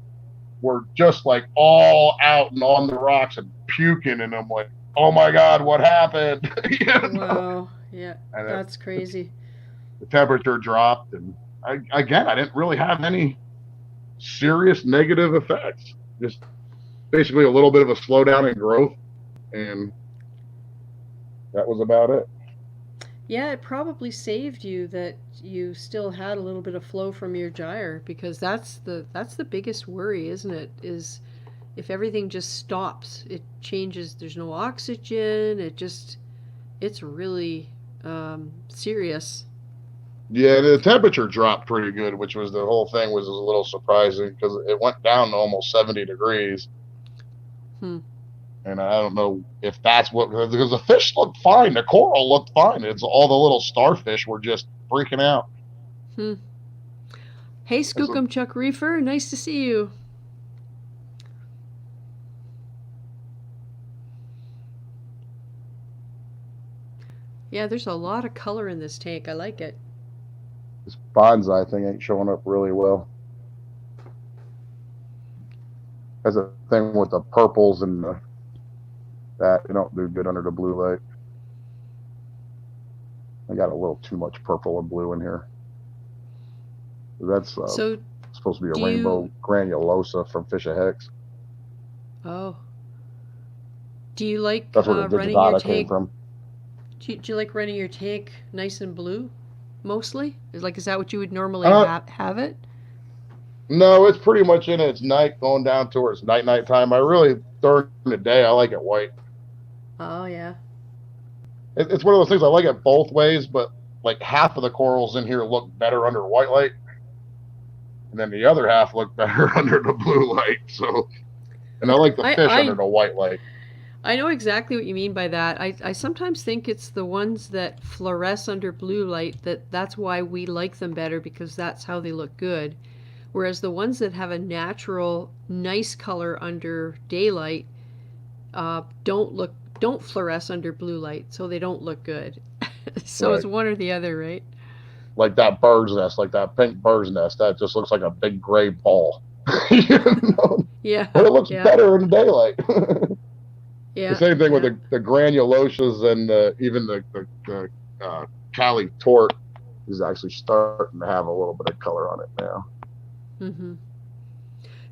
were just like all out and on the rocks and puking. And I'm like, oh my god, what happened? Wow. Yeah, And that's crazy. the temperature dropped, and I didn't really have any serious negative effects. Just basically a little bit of a slowdown in growth, and that was about it. Yeah, it probably saved you that you still had a little bit of flow from your gyre, because that's the biggest worry, isn't it? Is if everything just stops, it changes. There's no oxygen. It's really serious. Yeah, the temperature dropped pretty good, which was the whole thing was a little surprising because it went down to almost 70 degrees. Hmm. And I don't know if that's what, because the fish looked fine, the coral looked fine. It's all the little starfish were just freaking out. Hmm. Hey, It's a, Skookum Chuck Reefer, nice to see you. Yeah, there's a lot of color in this tank. I like it. this bonsai thing ain't showing up really well. That's a thing with the purples and that they don't do good under the blue light. I got a little too much purple and blue in here. That's So, supposed to be a do rainbow you? granulosa from Fish of Hicks. Oh, do you like That's where the running your digitata came tank? from. Do you like running your tank nice and blue, mostly? Is that what you would normally Uh, have it? no, it's pretty much in its night, going down towards night time. I really during the day I like it white. Oh yeah. It's one of those things I like it both ways, but like half of the corals in here look better under white light, and then the other half look better under the blue light. So, and I like the I fish under I the white light. I know exactly what you mean by that. I sometimes think it's the ones that fluoresce under blue light that's why we like them better, because that's how they look good. Whereas the ones that have a natural nice color under daylight don't fluoresce under blue light, so they don't look good. So it's Right. one or the other, right? Like that bird's nest, like that pink bird's nest, that just looks like a big gray ball. you know? Yeah, But it looks yeah, better in daylight. The yeah, same thing with yeah. the granulosas and even the Cali tort is actually starting to have a little bit of color on it now. Hmm.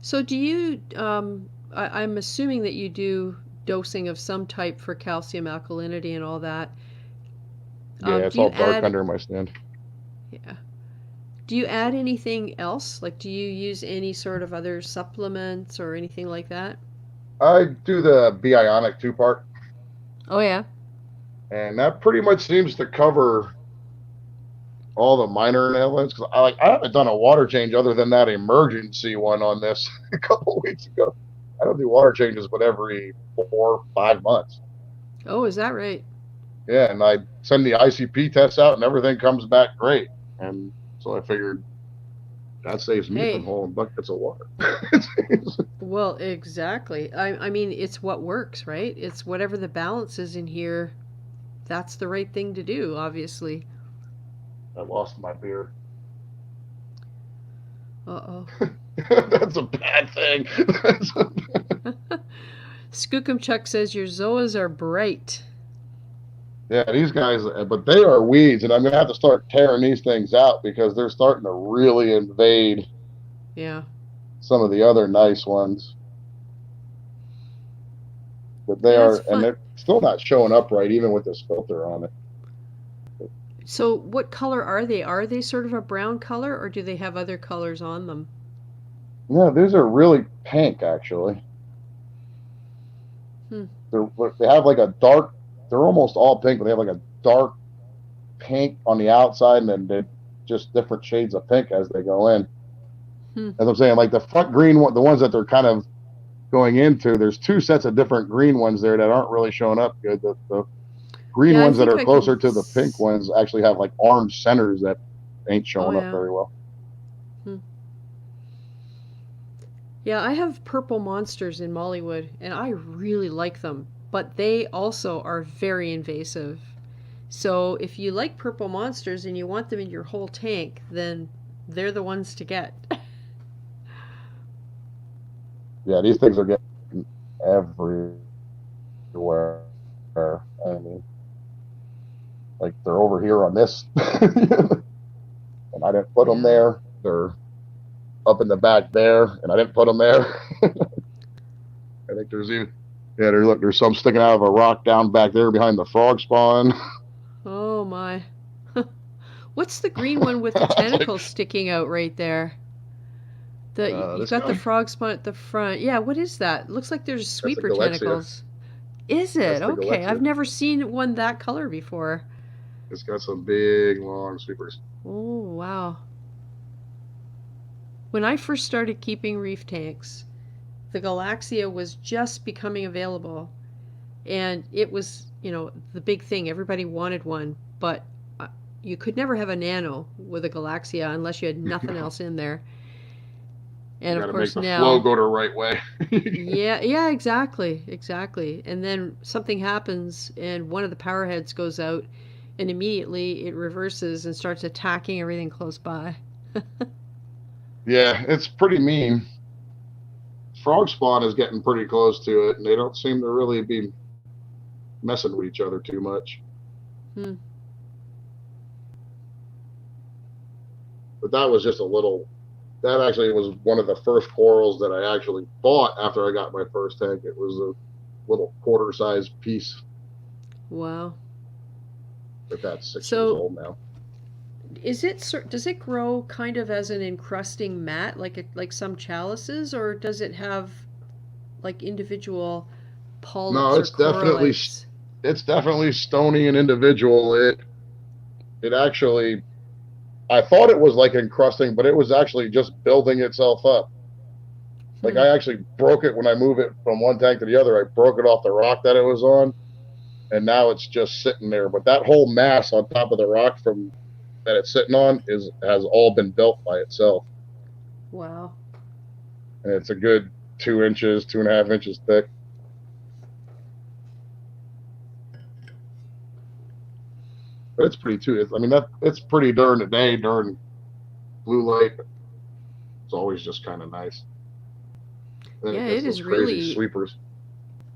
So do you? I'm assuming that you do dosing of some type for calcium alkalinity and all that. Yeah, it's Do you all dark add? under my stand. Yeah. Do you add anything else? Like, do you use any sort of other supplements or anything like that? I do the Bionic two part, Oh yeah. and that pretty much seems to cover all the minor inhalants because I haven't done a water change other than that emergency one on this a couple weeks ago. I don't do water changes but every 4 or 5 months. Oh, is that right? Yeah, and I send the ICP tests out and everything comes back great. And so I figured that saves me from Hey, hauling buckets of water. well, exactly. I mean, it's what works, right? It's whatever the balance is in here. That's the right thing to do, obviously. I lost my beard. Uh That's a bad thing. oh. Skookum Chuck says your zoas are bright. Yeah, these guys, but they are weeds, and I'm gonna have to start tearing these things out because they're starting to really invade Yeah. some of the other nice ones. But they Yeah, it's are, and fun. they're still not showing up right, even with this filter on it. So, what color are they? Are they sort of a brown color, or do they have other colors on them? No, these are really pink, actually. Hmm. They're, they have like a dark. They're almost all pink, but they have like a dark pink on the outside, and then they just different shades of pink as they go in. Hmm. As I'm saying, like the front green one, the ones that they're kind of going into, there's two sets of different green ones there that aren't really showing up good. The green Yeah, I ones that think are I can. closer to the pink ones actually have like orange centers that ain't Oh showing up yeah. very well. Hmm. Yeah, I have purple monsters in Mollywood, and I really like them, but they also are very invasive. So if you like purple monsters and you want them in your whole tank, then they're the ones to get. Yeah, these things are getting everywhere. I Hmm. mean, like they're over here on this, and I didn't put them Yeah. there. They're up in the back there, and I didn't put them there. I think there's even there's some sticking out of a rock down back there behind the frog spawn. Oh my. What's the green one with the It's like tentacles sticking out right there? You've this got the guy. frog spawn at the front. Yeah, what is that? Looks like there's That's the sweeper Galaxia. tentacles. Is it? That's the Okay, I've Galaxia. never seen one that color before. It's got some big long sweepers. Oh, wow. When I first started keeping reef tanks, the Galaxia was just becoming available, and it was, the big thing. Everybody wanted one, but you could never have a nano with a Galaxia unless you had nothing else in there. And You of got to make course the flow now, go the right way. yeah, yeah, exactly, exactly. And then something happens, and one of the power heads goes out, and immediately it reverses and starts attacking everything close by. Yeah, it's pretty mean. Frog spawn is getting pretty close to it, and they don't seem to really be messing with each other too much. Hmm. But that was just a little. That actually was one of the first corals that I actually bought after I got my first tank. It was a little quarter-sized piece, Wow. but that's 6 years So old now. does it grow kind of as an encrusting mat like some chalices, or does it have like individual No, polyps or coral eggs? it's definitely stony and individual. It actually I thought it was like encrusting, but it was actually just building itself up. Like Hmm. I actually broke it when I moved it from one tank to the other. I broke it off the rock that it was on, and now it's just sitting there. But that whole mass on top of the rock from that it's sitting on is has all been built by itself, Wow. and it's a good 2 inches, 2.5 inches thick. But it's pretty too. I mean that it's pretty during the day during blue light. It's always just kind of nice. Then Yeah, it it gets those is crazy really sweepers.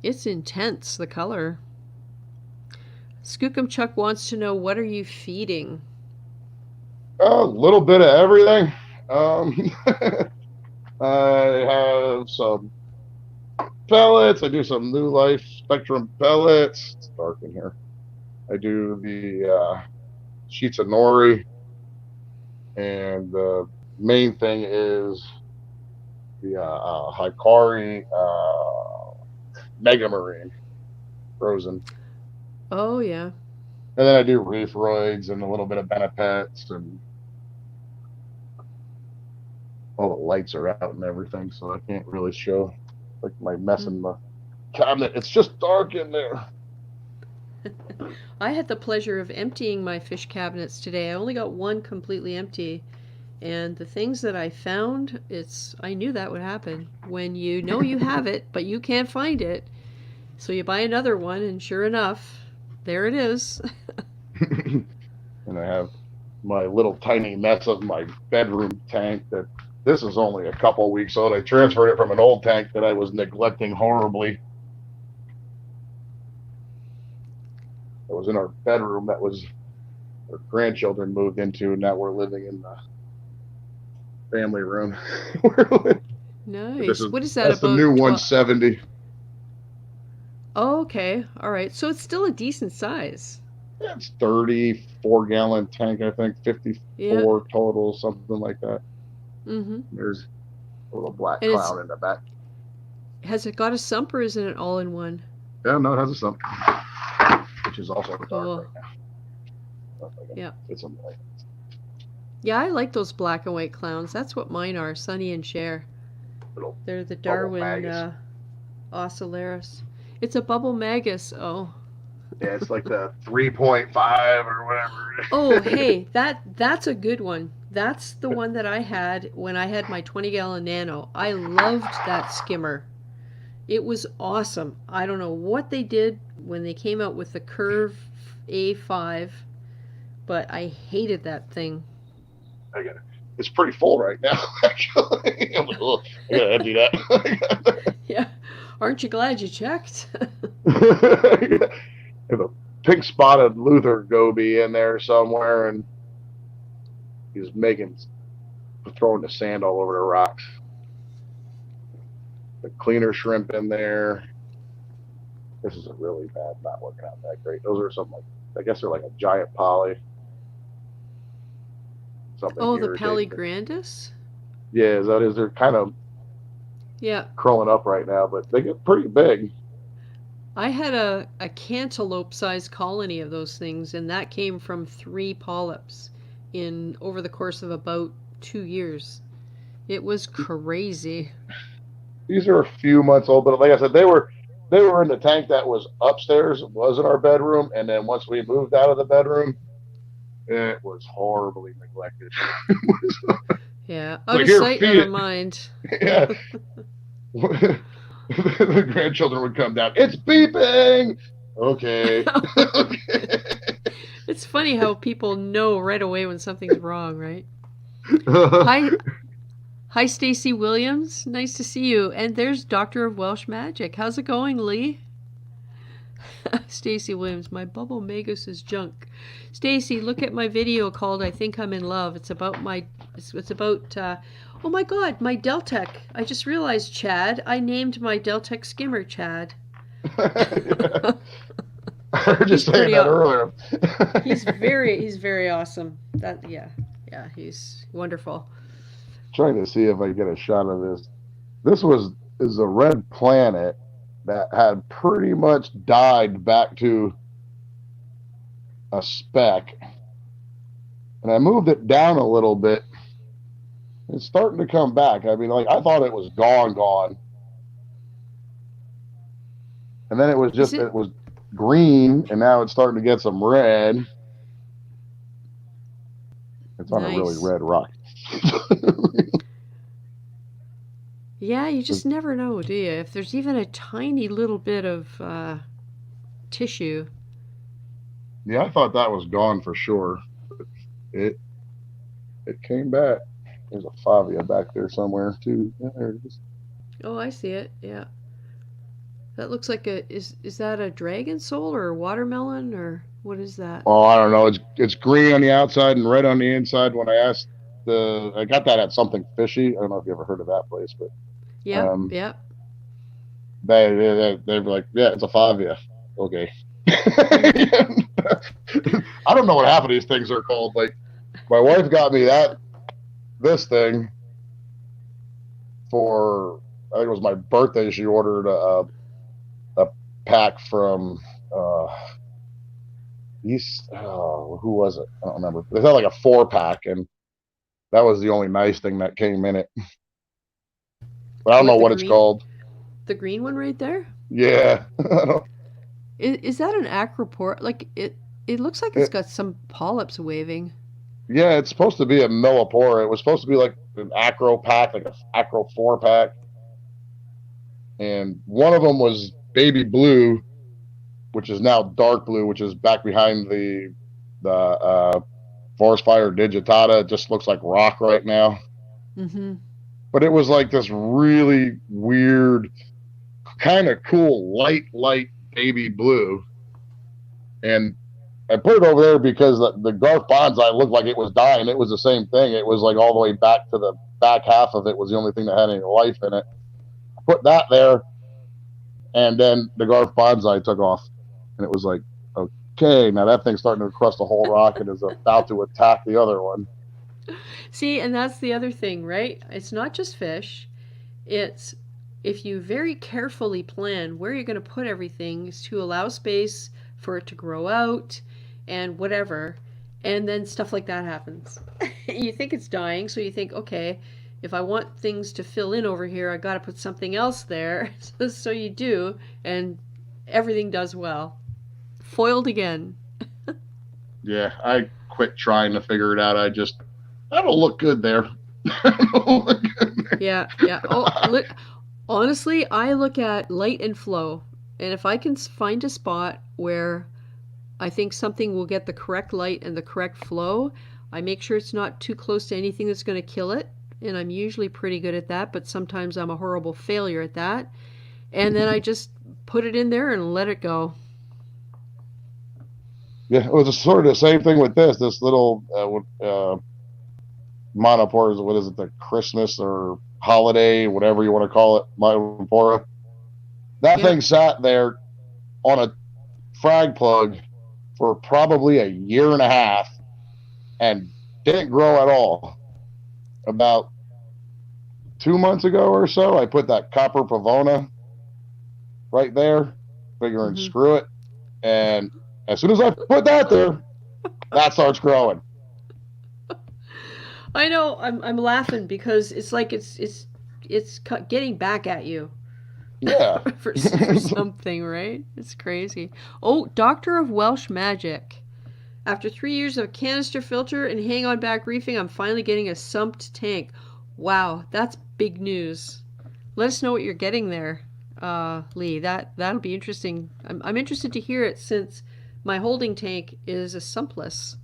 it's intense the color. Skookum Chuck wants to know, what are you feeding? A little bit of everything. Um, I have some pellets. I do some New Life Spectrum pellets. It's dark in here. I do the sheets of nori, and the main thing is the Hikari Mega Marine frozen. Oh yeah. And then I do ReefGrrl and a little bit of Benefits, and all the lights are out and everything, so I can't really show like my mess Mm. in the cabinet. It's just dark in there. I had the pleasure of emptying my fish cabinets today. I only got one completely empty, and the things that I found, I knew that would happen when you know you have it, but you can't find it. So you buy another one, and sure enough, there it is. And I have my little tiny mess of my bedroom tank that this is only a couple weeks old. I transferred it from an old tank that I was neglecting horribly. It was in our bedroom that was our grandchildren moved into, and now we're living in the family room. This Nice. is What is that, that's the new about 12? 170. Oh, okay. All right. So it's still a decent size. Yeah, it's 34-gallon tank, I think, Yeah. 54 total, something like that. Mm-hmm. There's a little black And it's cloud in the back. has it got a sump or is it an all-in-one? Yeah, no, it has a sump, which is also dark Cool. right now. Yeah. It's a light. Yeah, I like those black and white clowns. That's what mine are, Sonny and Cher. Little They're the bubble Darwin magus. Ocellaris. It's a bubble magus. Oh. Yeah, it's like the 3.5 or whatever. Oh, hey, that's a good one. That's the one that I had when I had my 20-gallon Nano. I loved that skimmer. It was awesome. I don't know what they did when they came out with the Curve A5, but I hated that thing. I got it. It's pretty full right now, actually. I'm like, oh, I gotta empty that. Yeah. Aren't you glad you checked? I have a pink spotted Luther goby in there somewhere, and he's throwing the sand all over the rocks. The cleaner shrimp in there. This is a really bad, not working out that great. Those are something like, I guess they're like a giant poly. Something Oh, the irritating. Paligrandus? Yeah, that is. They're kind of Yeah. curling up right now, but they get pretty big. I had a cantaloupe-sized colony of those things, and that came from 3 polyps in over the course of about 2 years. It was crazy. These are a few months old, but like I said, they were in the tank that was upstairs. It was in our bedroom, and then once we moved out of the bedroom, it was horribly neglected. Yeah, out Like, of here, sight, out feed of it. mind. Yeah. The grandchildren would come down. It's beeping. Okay. It's funny how people know right away when something's wrong, right? Hi, hi, Stacy Williams. Nice to see you. And there's Doctor of Welsh Magic. How's it going, Lee? Stacy Williams, my bubble magus is junk. Stacy, look at my video called "I Think I'm in Love." It's about oh my God, my Deltec. I just realized, Chad. I named my Deltec skimmer Chad. I heard you He's saying pretty. that earlier. He's very awesome. Yeah, he's wonderful. Trying to see if I get a shot of this. Is a red planet that had pretty much died back to a speck, and I moved it down a little bit. It's starting to come back. I mean, like, I thought it was gone, and then Is it it was green, and now it's starting to get some red. It's on a really nice? red rock. Yeah, you just never know, do you? If there's even a tiny little bit of tissue. Yeah, I thought that was gone for sure. It it came back. There's a favia back there somewhere too. Yeah, there it is. Oh, I see it. Yeah, that looks like is that a dragon soul or a watermelon or what is that? Oh, I don't know. It's green on the outside and red on the inside. When I got that at Something Fishy. I don't know if you ever heard of that place, but Yep, um, yep. they were like, yeah, it's a favia. Okay. Mm. I don't know what half of these things are called. Like, my wife got me this thing for, I think it was my birthday. She ordered a pack from who was it? I don't remember. They had like a 4-pack, and that was the only nice thing that came in it. But I don't know What, what it's called. the green one right there? Yeah, Is that an acroport? Like it looks like it's it, got some polyps waving. yeah, it's supposed to be a millipora. It was supposed to be like an acro pack, like a acro 4-pack, and one of them was baby blue, which is now dark blue, which is back behind the forest fire digitata. It just looks like rock right now. Mm-hmm. But it was like this really weird, kind of cool, light baby blue. And I put it over there because the Garth bonsai looked like it was dying. It was the same thing. It was like all the way back to the back half of it was the only thing that had any life in it. I put that there, and then the Garth bonsai took off, and it was like, okay, now that thing's starting to crust the whole rock and is about to attack the other one. See, and that's the other thing, right? It's not just fish. It's if you very carefully plan where you're going to put everything to allow space for it to grow out and whatever, and then stuff like that happens. You think it's dying, so you think, okay, if I want things to fill in over here, I got to put something else there. So you do, and everything does well. Foiled again. Yeah, I quit trying to figure it out. I don't look good there. I don't look good there. Yeah, yeah. Oh, look, honestly, I look at light and flow. And if I can find a spot where I think something will get the correct light and the correct flow, I make sure it's not too close to anything that's going to kill it. And I'm usually pretty good at that, but sometimes I'm a horrible failure at that. And then I just put it in there and let it go. Yeah, it was sort of the same thing with this. This little monopora, what is it, the Christmas or holiday, whatever you want to call it, monopora. That Yep. thing sat there on a frag plug for probably a year and a half and didn't grow at all. About 2 months ago or so, I put that copper pavona right there, figuring Hmm. screw it. And as soon as I put that there, that starts growing. I know. I'm laughing because it's like it's getting back at you. Yeah. For something, right? It's crazy. Oh, Doctor of Welsh Magic. After 3 years of canister filter and hang on back reefing, I'm finally getting a sumped tank. Wow, that's big news. Let us know what you're getting there, Lee. That'll be interesting. I'm interested to hear it since my holding tank is a sumpless.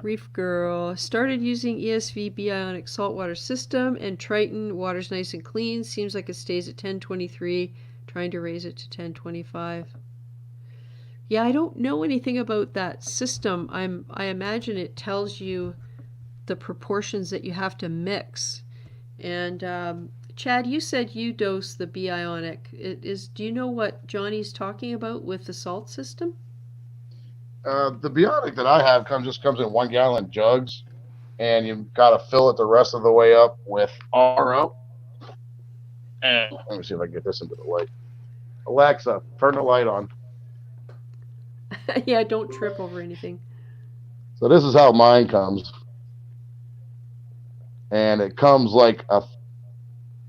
ReefGrrl started using ESV Bionic saltwater system and Triton. Water's nice and clean. Seems like it stays at 1023. Trying to raise it to 1025. Yeah, I don't know anything about that system. I imagine it tells you the proportions that you have to mix. And Chad, you said you dose the Bionic. Do you know what Johnny's talking about with the salt system? The Bionic that I have comes in 1 gallon jugs, and you've got to fill it the rest of the way up with RO. And let me see if I can get this into the light. Alexa, turn the light on. Yeah, don't trip over anything. So this is how mine comes, and it comes like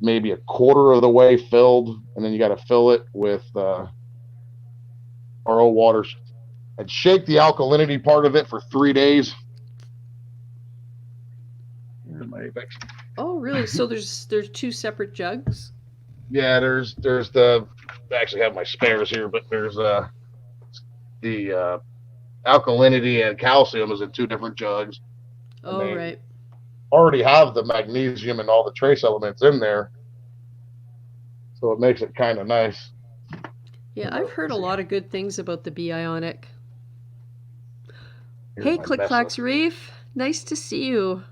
maybe a quarter of the way filled, and then you got to fill it with RO water and shake the alkalinity part of it for 3 days. Here's my Apex. Oh, really? So there's two separate jugs? Yeah, there's the I actually have my spares here, but there's the alkalinity and calcium is in 2 different jugs, and Oh, they right. already have the magnesium and all the trace elements in there, so it makes it kind of nice. Yeah, I've heard a Let's see. lot of good things about the Bionic. Here's Hey, my best Click list. Reef. Nice to see you.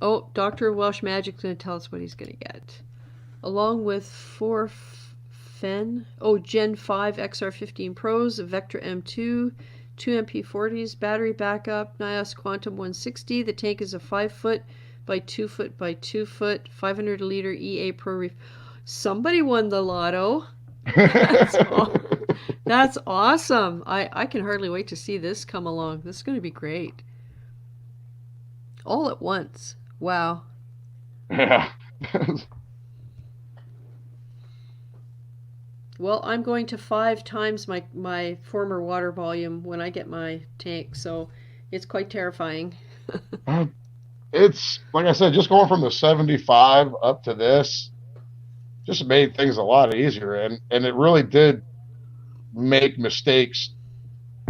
Oh, Dr. Welsh Magic's going to tell us what he's going to get. Along with 4 Fen, Gen 5 XR15 Pros, a Vector M2, 2 MP40s, battery backup, NIOS Quantum 160. The tank is a 5 foot by 2 foot by 2 foot, 500 liter EA Pro Reef. Somebody won the lotto. That's aw- that's awesome. I can hardly wait to see this come along. This is going to be great. All at once. Wow. Yeah. Well, I'm going to 5 times my former water volume when I get my tank, so it's quite terrifying. It's like I said, just going from the 75 up to this just made things a lot easier, and it really did make mistakes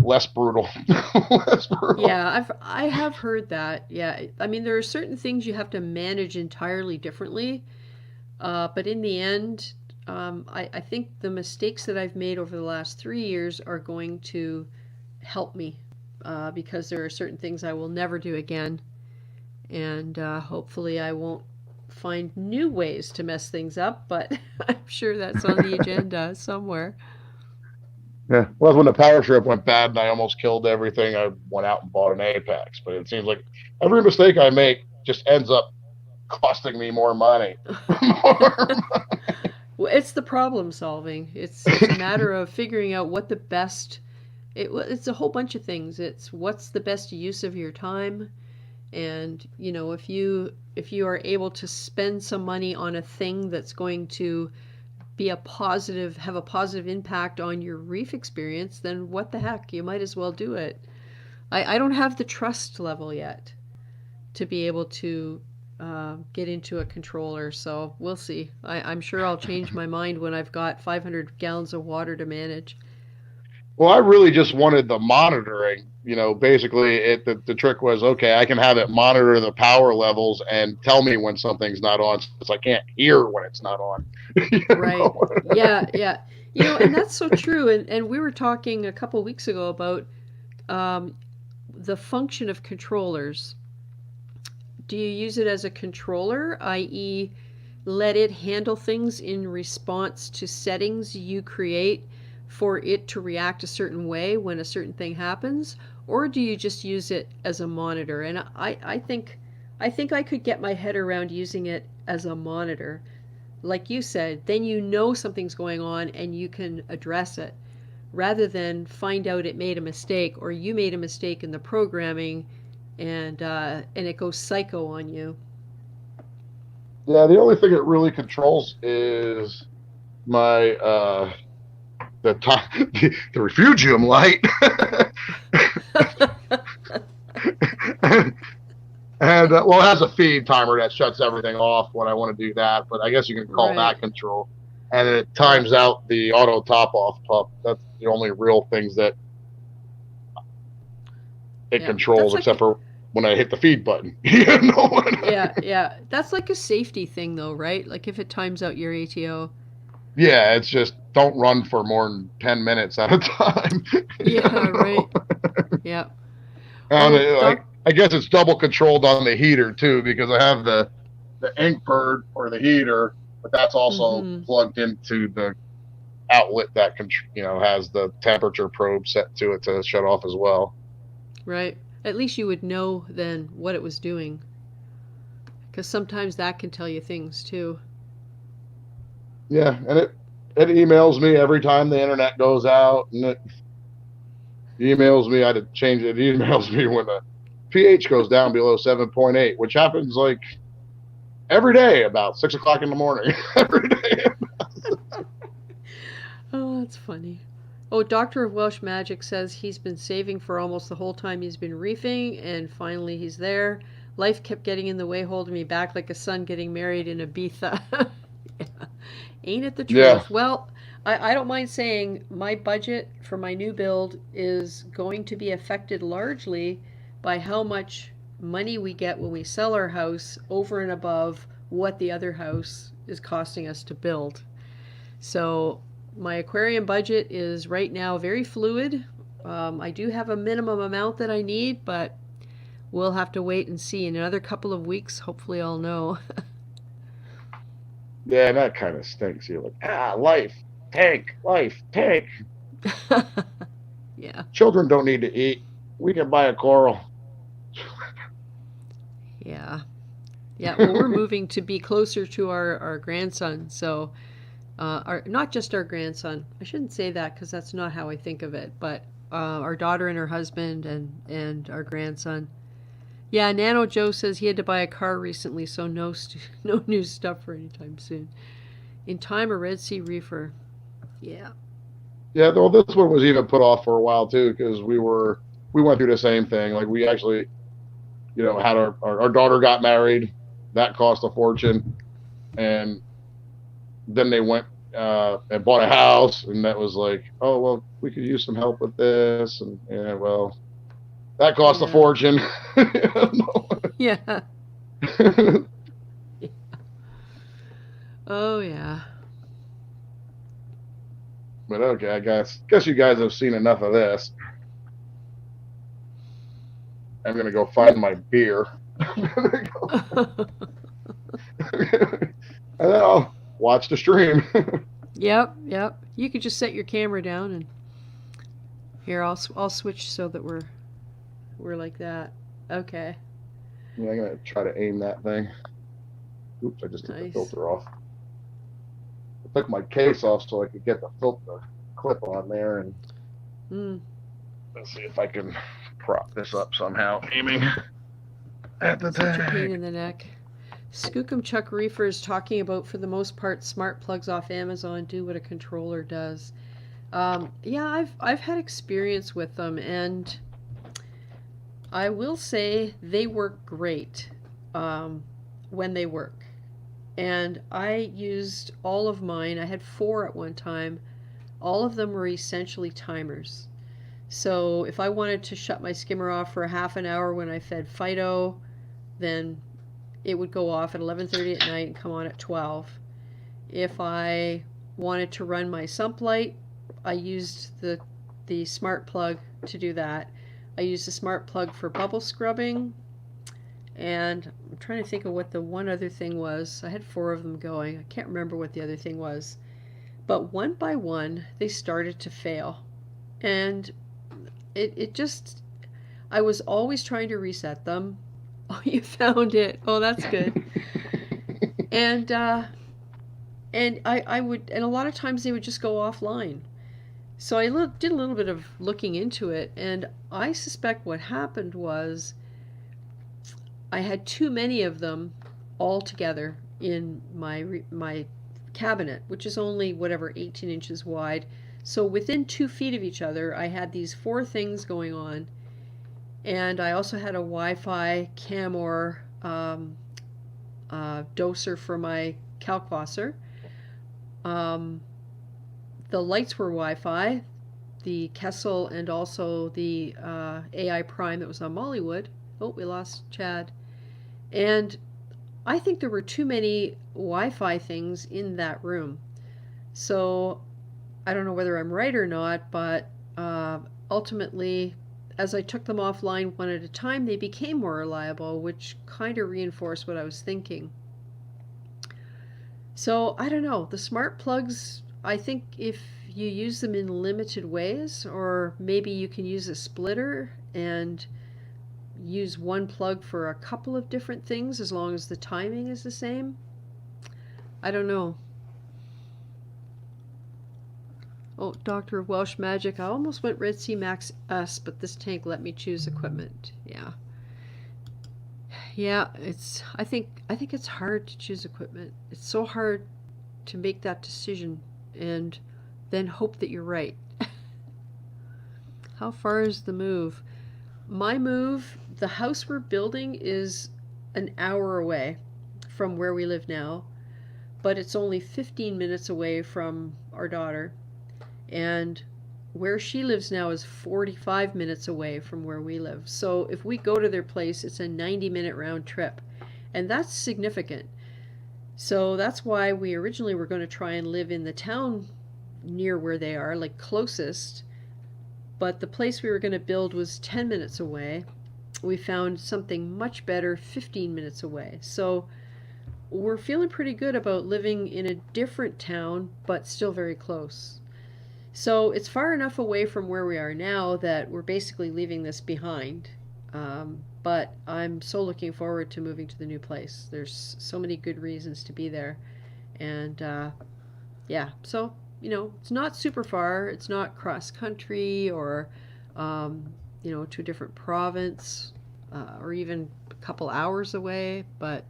less brutal. Less brutal. Yeah, I have heard that. Yeah, I mean there are certain things you have to manage entirely differently, but in the end, I think the mistakes that I've made over the last 3 years are going to help me because there are certain things I will never do again, and hopefully I won't find new ways to mess things up. But I'm sure that's on the agenda somewhere. Yeah. Well, when the power trip went bad and I almost killed everything, I went out and bought an Apex. But it seems like every mistake I make just ends up costing me more money. More. Well, it's the problem solving. It's a matter of figuring out what the best. It's a whole bunch of things. It's what's the best use of your time, and if you are able to spend some money on a thing that's going to be a positive have a positive impact on your reef experience, then what the heck, you might as well do it. I don't have the trust level yet to be able to get into a controller, so we'll see. I'm sure I'll change my mind when I've got 500 gallons of water to manage. Well, I really just wanted the monitoring. Basically, the trick was okay. I can have it monitor the power levels and tell me when something's not on, since I can't hear when it's not on. you Right. know? Yeah, yeah. And that's so true. And we were talking a couple weeks ago about um, the function of controllers. Do you use it as a controller, i.e., let it handle things in response to settings you create for it to react a certain way when a certain thing happens? Or do you just use it as a monitor? And I think I could get my head around using it as a monitor. Like you said, then you know something's going on and you can address it rather than find out it made a mistake or you made a mistake in the programming and it goes psycho on you. Yeah, the only thing it really controls is my the time the refugium light. And well, it has a feed timer that shuts everything off when I want to do that. But I guess you can call Right. that control. And it Yeah. times out the auto top off pup. That's the only real things that it Yeah. That's controls, like except for when I hit the feed button. you know? yeah, yeah. That's like a safety thing though, right? Like if it times out your ATO. Yeah, it's just don't run for more than 10 minutes at a time. Yeah, right. Yeah. And Oh, I guess it's double controlled on the heater too, because I have the ink bird for the heater, but that's also mhm. plugged into the outlet that has the temperature probe set to it to shut off as well. Right. At least you would know then what it was doing cuz sometimes that can tell you things too. Yeah, and it emails me every time the internet goes out, and it emails me. I had to change it. It emails me when the pH goes down below 7.8, which happens like every day about 6 o'clock in the morning. Every day. Oh, that's funny. Oh, Doctor of Welsh Magic says he's been saving for almost the whole time he's been reefing, and finally he's there. Life kept getting in the way, holding me back like a son getting married in Ibiza. Yeah. Ain't it the Yeah, truth? Well, I don't mind saying my budget for my new build is going to be affected largely by how much money we get when we sell our house over and above what the other house is costing us to build. So my aquarium budget is right now very fluid. I do have a minimum amount that I need, but we'll have to wait and see. In another couple of weeks, hopefully, I'll know. yeah, that kind of stinks. You're like, life, tank. Yeah, Children don't need to eat. We can buy a coral. yeah, yeah. Well, we're moving to be closer to our grandson, so Our not just our grandson. I shouldn't say that because that's not how I think of it. But our daughter and her husband and our grandson. Yeah, Nano Joe says he had to buy a car recently, so no new stuff for anytime soon. In time, a Red Sea reefer. Yeah. Yeah, well, this one was even put off for a while too because we went through the same thing. Like we actually, had our daughter got married, that cost a fortune, and then they went and bought a house, and that was like, oh well, we could use some help with this, and yeah, well, that cost a Yeah. fortune. Yeah. Oh yeah. But okay, I guess you guys have seen enough of this. I'm gonna go find my beer. And then I'll watch the stream. Yep, yep. You could just set your camera down and here I'll switch so that we're like that. Okay. Yeah, I'm gonna try to aim that thing. Oops, I just took the Nice. filter off. I took my case off so I could get the filter clip on there, and Mm. let's see if I can prop this up somehow. Aiming at the Such a pain tag. in the neck. Skookum Chuck Reefer is talking about, for the most part, smart plugs off Amazon do what a controller does. Yeah, I've had experience with them, and I will say they work great when they work. And I used all of mine. I had 4 at one time. All of them were essentially timers. So if I wanted to shut my skimmer off for a half an hour when I fed Fido, then it would go off at 11:30 at night and come on at 12. If I wanted to run my sump light, I used the smart plug to do that. I used the smart plug for bubble scrubbing, and I'm trying to think of what the one other thing was. I had 4 of them going. I can't remember what the other thing was. But one by one, they started to fail. And it just, I was always trying to reset them. Oh, you found it. Oh, that's good. And I would, and a lot of times they would just go offline. So I did a little bit of looking into it, and I suspect what happened was I had too many of them all together in my cabinet, which is only whatever 18 inches wide. So within 2 feet of each other, I had these 4 things going on, and I also had a Wi-Fi Camor doser for my Kalkwasser. Um, the lights were Wi-Fi, the Kessel, and also the AI Prime that was on Mollywood. Oh, we lost Chad. And I think there were too many Wi-Fi things in that room. So I don't know whether I'm right or not, but ultimately, as I took them offline one at a time, they became more reliable, which kind of reinforced what I was thinking. So I don't know. The smart plugs, I think if you use them in limited ways, or maybe you can use a splitter and use one plug for a couple of different things as long as the timing is the same. I don't know. Oh, Doctor of Welsh Magic. I almost went Red Sea Max S, but this tank let me choose equipment. Yeah. Yeah, I think it's hard to choose equipment. It's so hard to make that decision and then hope that you're right. How far is the move? My move, the house we're building is an hour away from where we live now, but it's only 15 minutes away from our daughter. And where she lives now is 45 minutes away from where we live. So if we go to their place, it's a 90-minute round trip. And that's significant. So that's why we originally were going to try and live in the town near where they are, like closest. But the place we were going to build was 10 minutes away. We found something much better 15 minutes away. So we're feeling pretty good about living in a different town, but still very close. So it's far enough away from where we are now that we're basically leaving this behind. But I'm so looking forward to moving to the new place. There's so many good reasons to be there. And Yeah, so, it's not super far. It's not cross country or, um, to a different province or even a couple hours away, but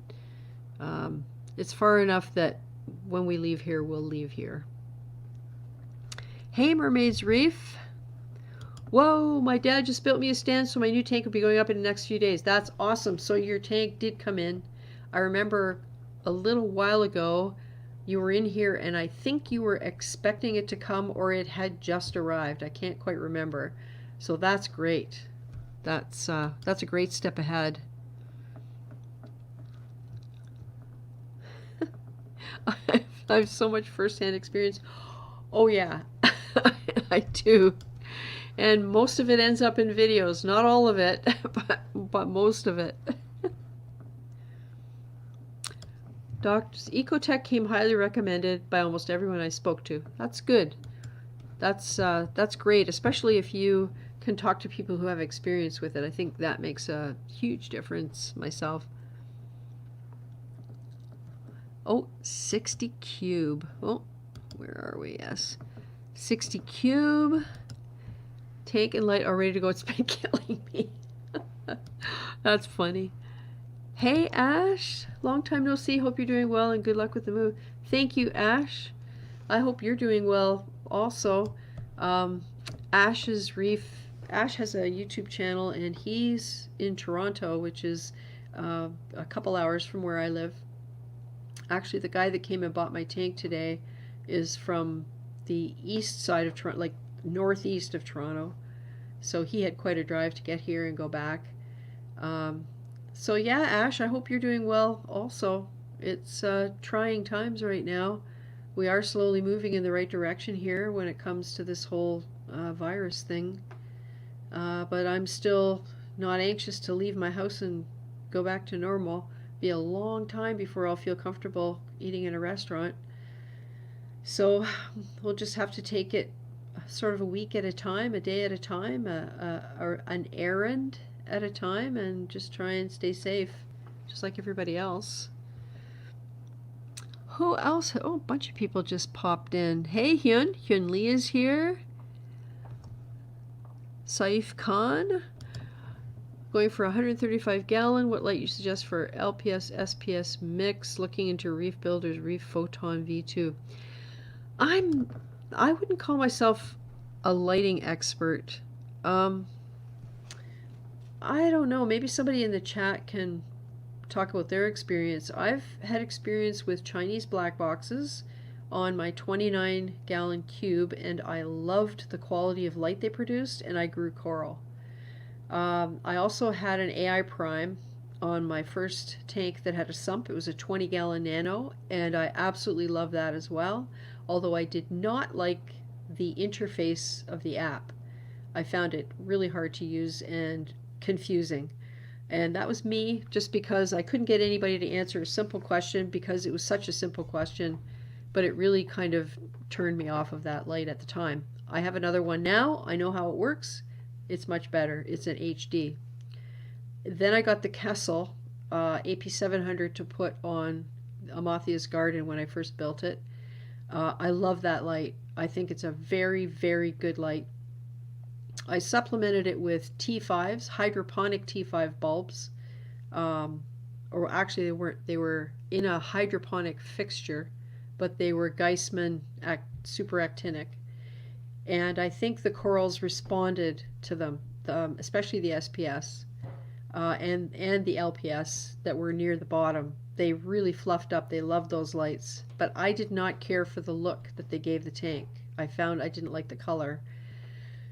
um, it's far enough that when we leave here, we'll leave here. Hey, Mermaids Reef. Whoa, my dad just built me a stand, so my new tank will be going up in the next few days. That's awesome. So your tank did come in. I remember a little while ago you were in here, and I think you were expecting it to come or it had just arrived. I can't quite remember. So that's great. That's a great step ahead. I have so much firsthand experience. Oh yeah, I do. And most of it ends up in videos. Not all of it, but most of it. Doctors Ecotech came highly recommended by almost everyone I spoke to. That's good. That's great, especially if you can talk to people who have experience with it. I think that makes a huge difference myself. Oh, 60 cube. Oh, where are we? Yes. 60 cube. Tank and light are ready to go. It's been killing me. That's funny. Hey, Ash. Long time no see. Hope you're doing well and good luck with the move. Thank you, Ash. I hope you're doing well also. Um, Ash's Reef. Ash has a YouTube channel and he's in Toronto, which is a couple hours from where I live. Actually, the guy that came and bought my tank today is from the east side of Toronto, like northeast of Toronto. So he had quite a drive to get here and go back. So yeah, Ash, I hope you're doing well also. It's trying times right now. We are slowly moving in the right direction here when it comes to this whole virus thing. But I'm still not anxious to leave my house and go back to normal. Be a long time before I'll feel comfortable eating in a restaurant. So we'll just have to take it sort of a week at a time, a day at a time, or an errand at a time, and just try and stay safe, just like everybody else. Who else? Oh, a bunch of people just popped in. Hey, Hyun. Hyun Lee is here. Saif Khan. Going for 135 gallon. What light you suggest for LPS SPS mix? Looking into Reef Builder's Reef Photon V2. I wouldn't call myself a lighting expert. I don't know. Maybe somebody in the chat can talk about their experience. I've had experience with Chinese black boxes on my 29 gallon cube, and I loved the quality of light they produced, and I grew coral. I also had an AI prime on my first tank that had a sump. It was a 20 gallon nano, and I absolutely loved that as well, although I did not like the interface of the app. I found it really hard to use and confusing. And that was me, just because I couldn't get anybody to answer a simple question because it was such a simple question, but it really kind of turned me off of that light at the time. I have another one now. I know how it works. It's much better. It's an HD. Then I got the Kessel AP700 to put on Amathia's garden when I first built it. I love that light. I think it's a very, very good light. I supplemented it with T5s, hydroponic T5 bulbs. Or actually they were in a hydroponic fixture, but they were Geissman super actinic. And I think the corals responded to them, especially the SPS and the LPS that were near the bottom. They really fluffed up. They loved those lights. But I did not care for the look that they gave the tank. I found I didn't like the color.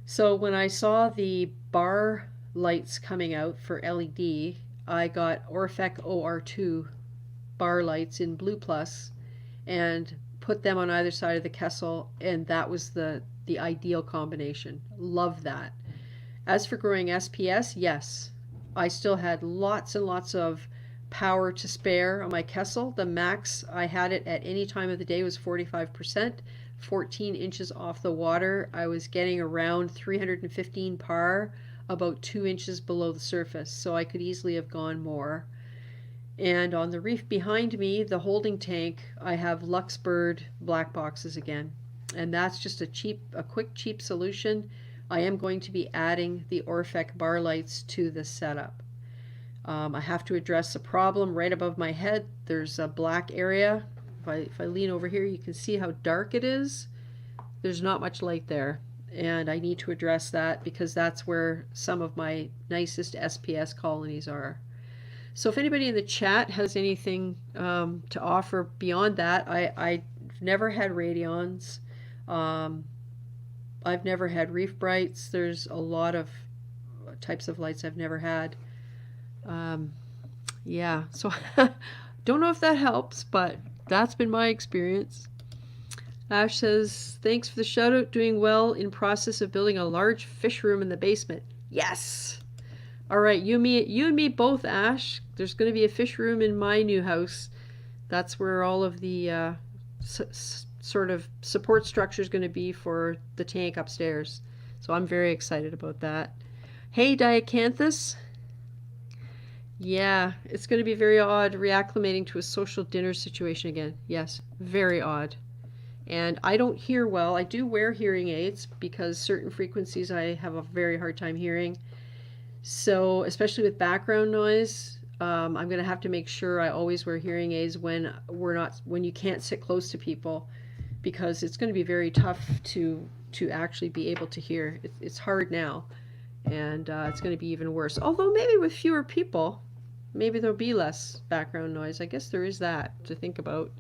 So when I saw the bar lights coming out for LED, I got Orfec OR2 bar lights in Blue Plus and put them on either side of the Kessel, and that was the ideal combination. Love that. As for growing SPS, yes, I still had lots and lots of power to spare on my Kessel. The max I had it at any time of the day was 45%, 14 inches off the water. I was getting around 315 par, about 2 inches below the surface, so I could easily have gone more. And on the reef behind me, the holding tank, I have Luxbird black boxes again. And that's just a quick, cheap solution. I am going to be adding the Orphec bar lights to this setup. I have to address a problem right above my head. There's a black area. If I lean over here, you can see how dark it is. There's not much light there. And I need to address that because that's where some of my nicest SPS colonies are. So if anybody in the chat has anything to offer beyond that, I've never had radions. I've never had reef brights. There's a lot of types of lights I've never had. Yeah, so don't know if that helps, but that's been my experience. Ash says, thanks for the shout out, doing well, in process of building a large fish room in the basement. Yes! All right, you and me both, Ash. There's going to be a fish room in my new house. That's where all of the sort of support structure is going to be for the tank upstairs. So I'm very excited about that. Hey, Diacanthus. Yeah, it's going to be very odd reacclimating to a social dinner situation again. Yes, very odd. And I don't hear well. I do wear hearing aids because certain frequencies I have a very hard time hearing. So, especially with background noise, I'm going to have to make sure I always wear hearing aids when you can't sit close to people, because it's going to be very tough to actually be able to hear. It's hard now, and it's going to be even worse. Although maybe with fewer people, maybe there'll be less background noise. I guess there is that to think about.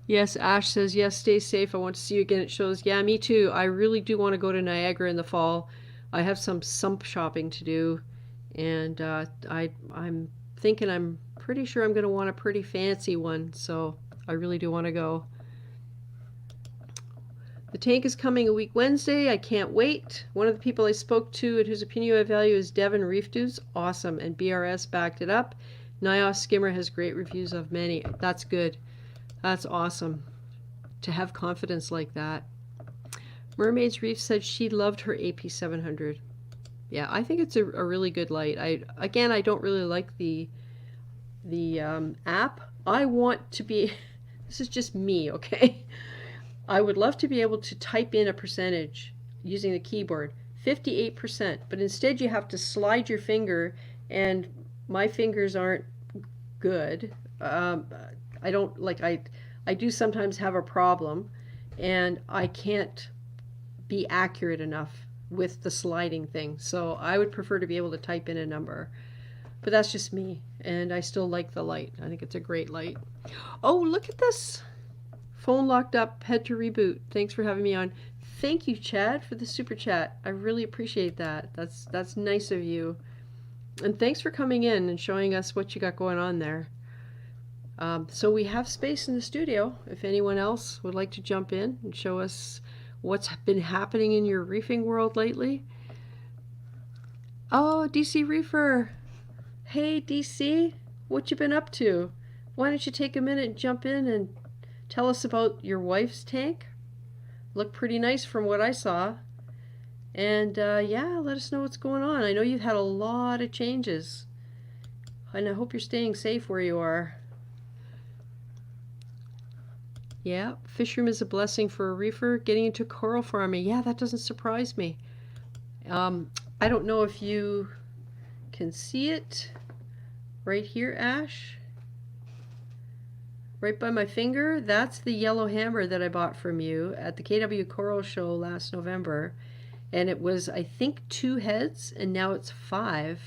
Yes, Ash says, yes, stay safe. I want to see you again at shows. Yeah, me too. I really do want to go to Niagara in the fall. I have some sump shopping to do, and I'm thinking, I'm pretty sure I'm going to want a pretty fancy one, so I really do want to go. The tank is coming a week Wednesday. I can't wait. One of the people I spoke to and whose opinion I value is Devin Reef Dudes. Awesome, and BRS backed it up. Nios Skimmer has great reviews of many. That's good. That's awesome to have confidence like that. Mermaid's Reef said she loved her AP700. Yeah, I think it's a really good light. I don't really like the app. I want to be, this is just me, okay? I would love to be able to type in a percentage using the keyboard, 58%, but instead you have to slide your finger, and my fingers aren't good. I don't like, I do sometimes have a problem, and I can't be accurate enough with the sliding thing. So I would prefer to be able to type in a number, but that's just me, and I still like the light. I think it's a great light. Oh, look at this. Phone locked up, had to reboot. Thanks for having me on. Thank you, Chad, for the super chat. I really appreciate that. That's nice of you. And thanks for coming in and showing us what you got going on there. So we have space in the studio if anyone else would like to jump in and show us what's been happening in your reefing world lately. Oh, DC Reefer. Hey, DC, what you been up to? Why don't you take a minute and jump in and tell us about your wife's tank? Looked pretty nice from what I saw. And yeah, let us know what's going on. I know you've had a lot of changes, and I hope you're staying safe where you are. Yeah, fish room is a blessing for a reefer. Getting into coral farming, yeah, that doesn't surprise me. I don't know if you can see it right here, Ash. Right by my finger, that's the yellow hammer that I bought from you at the KW Coral Show last November. And it was, I think, 2 heads, and now it's 5.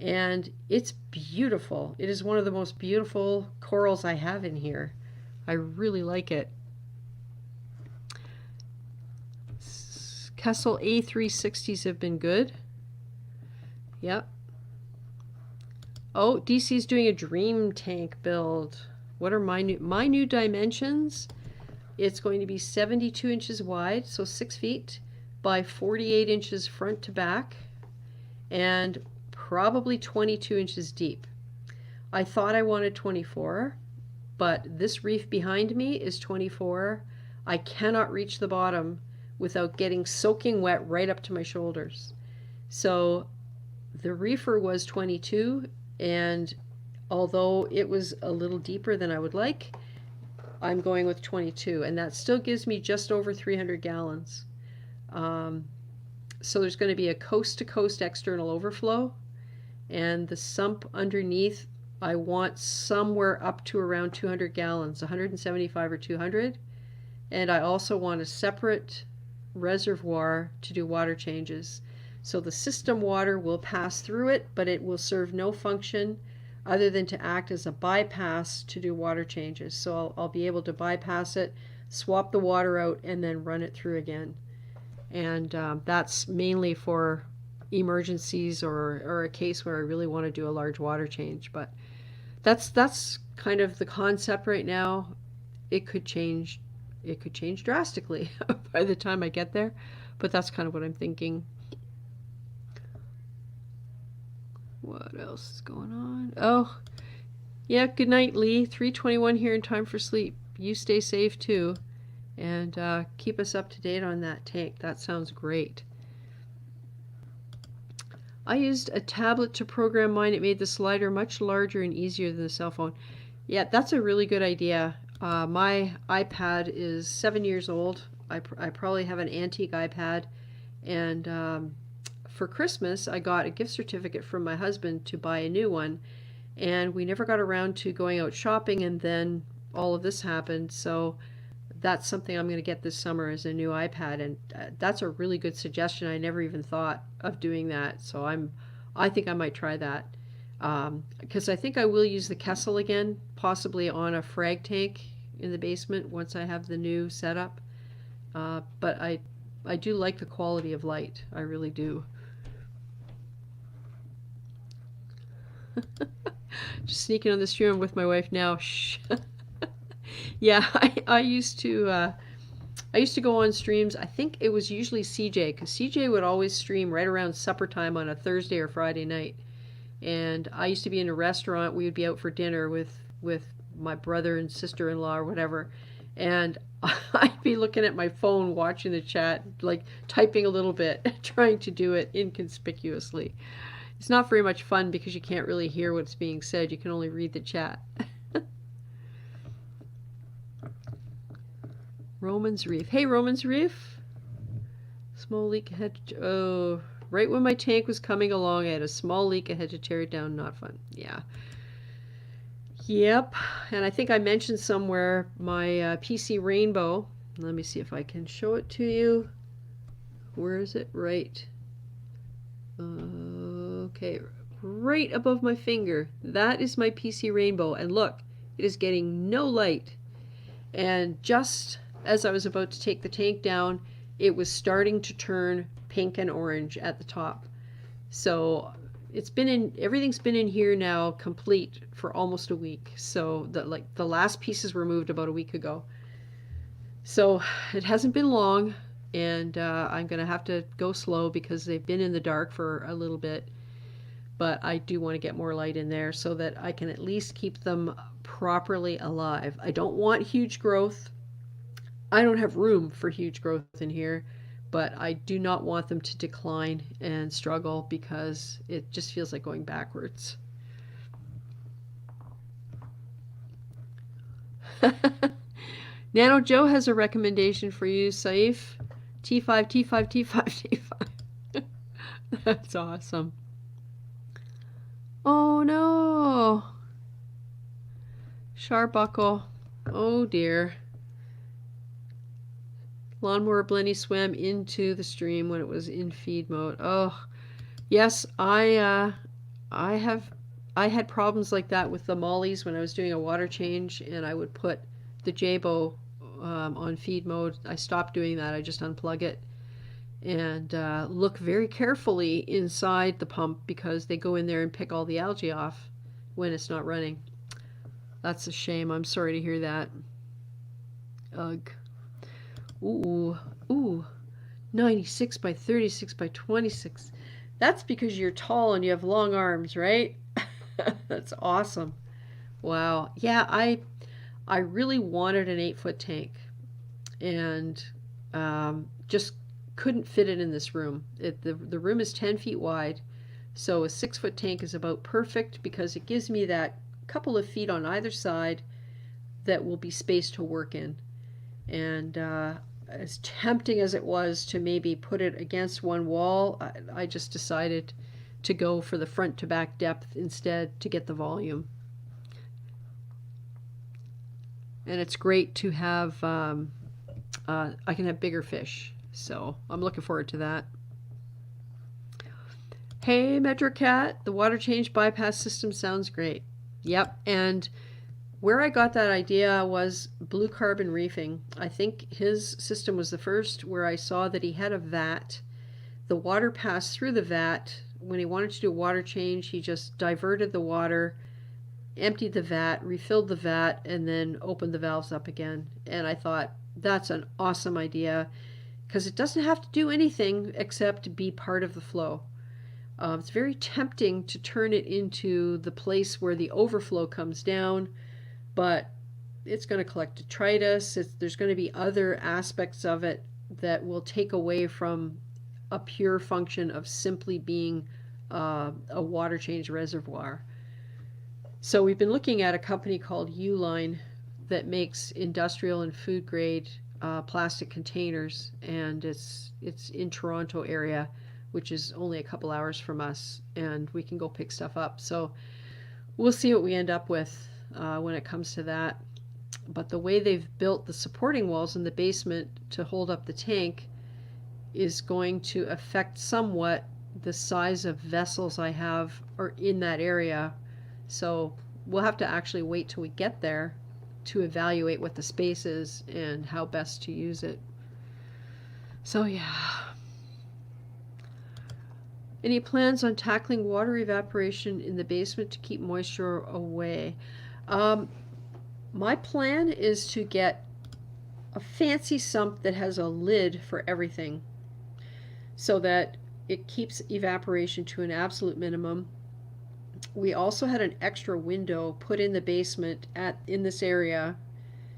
And it's beautiful. It is one of the most beautiful corals I have in here. I really like it. Kessel A360s have been good. Yep. Oh, DC's doing a dream tank build. What are my new dimensions? It's going to be 72 inches wide, so 6 feet, by 48 inches front to back, and probably 22 inches deep. I thought I wanted 24, but this reef behind me is 24. I cannot reach the bottom without getting soaking wet right up to my shoulders. So the reefer was 22, and although it was a little deeper than I would like, I'm going with 22, and that still gives me just over 300 gallons. Um, so there's going to be a coast to coast external overflow, and the sump underneath, I want somewhere up to around 200 gallons, 175 or 200. And I also want a separate reservoir to do water changes. So the system water will pass through it, but it will serve no function other than to act as a bypass to do water changes. So I'll be able to bypass it, swap the water out, and then run it through again. And that's mainly for emergencies or a case where I really want to do a large water change. But that's kind of the concept right now. It could change. It could change drastically by the time I get there, but that's kind of what I'm thinking. What else is going on? Oh, yeah, good night, Lee. 3:21 here in time for sleep. You stay safe too, and keep us up to date on that tank. That sounds great. I used a tablet to program mine. It made the slider much larger and easier than the cell phone. Yeah, that's a really good idea. My iPad is 7 years old. I probably have an antique iPad, and for Christmas I got a gift certificate from my husband to buy a new one, and we never got around to going out shopping, and then all of this happened. So that's something I'm going to get this summer, is a new iPad, and that's a really good suggestion. I never even thought of doing that, so I think I might try that, because I think I will use the Kessel again, possibly on a frag tank in the basement once I have the new setup. But I do like the quality of light. I really do. Just sneaking on the stream with my wife now. Shh. Yeah, I used to go on streams. I think it was usually CJ, because CJ would always stream right around supper time on a Thursday or Friday night. And I used to be in a restaurant. We would be out for dinner with my brother and sister-in-law or whatever, and I'd be looking at my phone watching the chat, like typing a little bit, trying to do it inconspicuously. It's not very much fun because you can't really hear what's being said. You can only read the chat. Romans Reef. Hey, Romans Reef. Small leak ahead. Oh, right when my tank was coming along, I had a small leak. I had to tear it down. Not fun. Yeah. Yep. And I think I mentioned somewhere my PC Rainbow. Let me see if I can show it to you. Where is it? Right. Okay. Right above my finger. That is my PC Rainbow. And look, it is getting no light. And just as I was about to take the tank down, it was starting to turn pink and orange at the top. So everything's been in here now complete for almost a week. So the last pieces were moved about a week ago. So it hasn't been long, and I'm gonna have to go slow because they've been in the dark for a little bit. But I do want to get more light in there so that I can at least keep them properly alive. I don't want huge growth. I don't have room for huge growth in here, but I do not want them to decline and struggle because it just feels like going backwards. Nano Joe has a recommendation for you, Saif. T5, T5, T5, T5. That's awesome. Oh no! Sharbuckle. Oh dear. Lawnmower Blenny swam into the stream when it was in feed mode. Oh, yes, I had problems like that with the mollies when I was doing a water change, and I would put the Jabo on feed mode. I stopped doing that. I just unplug it and look very carefully inside the pump because they go in there and pick all the algae off when it's not running. That's a shame. I'm sorry to hear that. Ugh. Ooh, 96 by 36 by 26. That's because you're tall and you have long arms, right? That's awesome. Wow. Yeah, I really wanted an 8-foot tank, and just couldn't fit it in this room. The room is 10 feet wide, so a 6-foot tank is about perfect because it gives me that couple of feet on either side that will be space to work in. And as tempting as it was to maybe put it against one wall, I just decided to go for the front to back depth instead to get the volume. And it's great to have, I can have bigger fish. So I'm looking forward to that. Hey, MetroCat, the water change bypass system sounds great. Yep, and where I got that idea was Blue Carbon Reefing. I think his system was the first where I saw that he had a vat. The water passed through the vat. When he wanted to do a water change, he just diverted the water, emptied the vat, refilled the vat, and then opened the valves up again. And I thought, that's an awesome idea because it doesn't have to do anything except be part of the flow. It's very tempting to turn it into the place where the overflow comes down, but it's going to collect detritus. There's going to be other aspects of it that will take away from a pure function of simply being a water change reservoir. So we've been looking at a company called Uline that makes industrial and food grade plastic containers, and it's in Toronto area, which is only a couple hours from us, and we can go pick stuff up. So we'll see what we end up with when it comes to that. But the way they've built the supporting walls in the basement to hold up the tank is going to affect somewhat the size of vessels I have or in that area. So we'll have to actually wait till we get there to evaluate what the space is and how best to use it. So yeah. Any plans on tackling water evaporation in the basement to keep moisture away? My plan is to get a fancy sump that has a lid for everything so that it keeps evaporation to an absolute minimum. We also had an extra window put in the basement in this area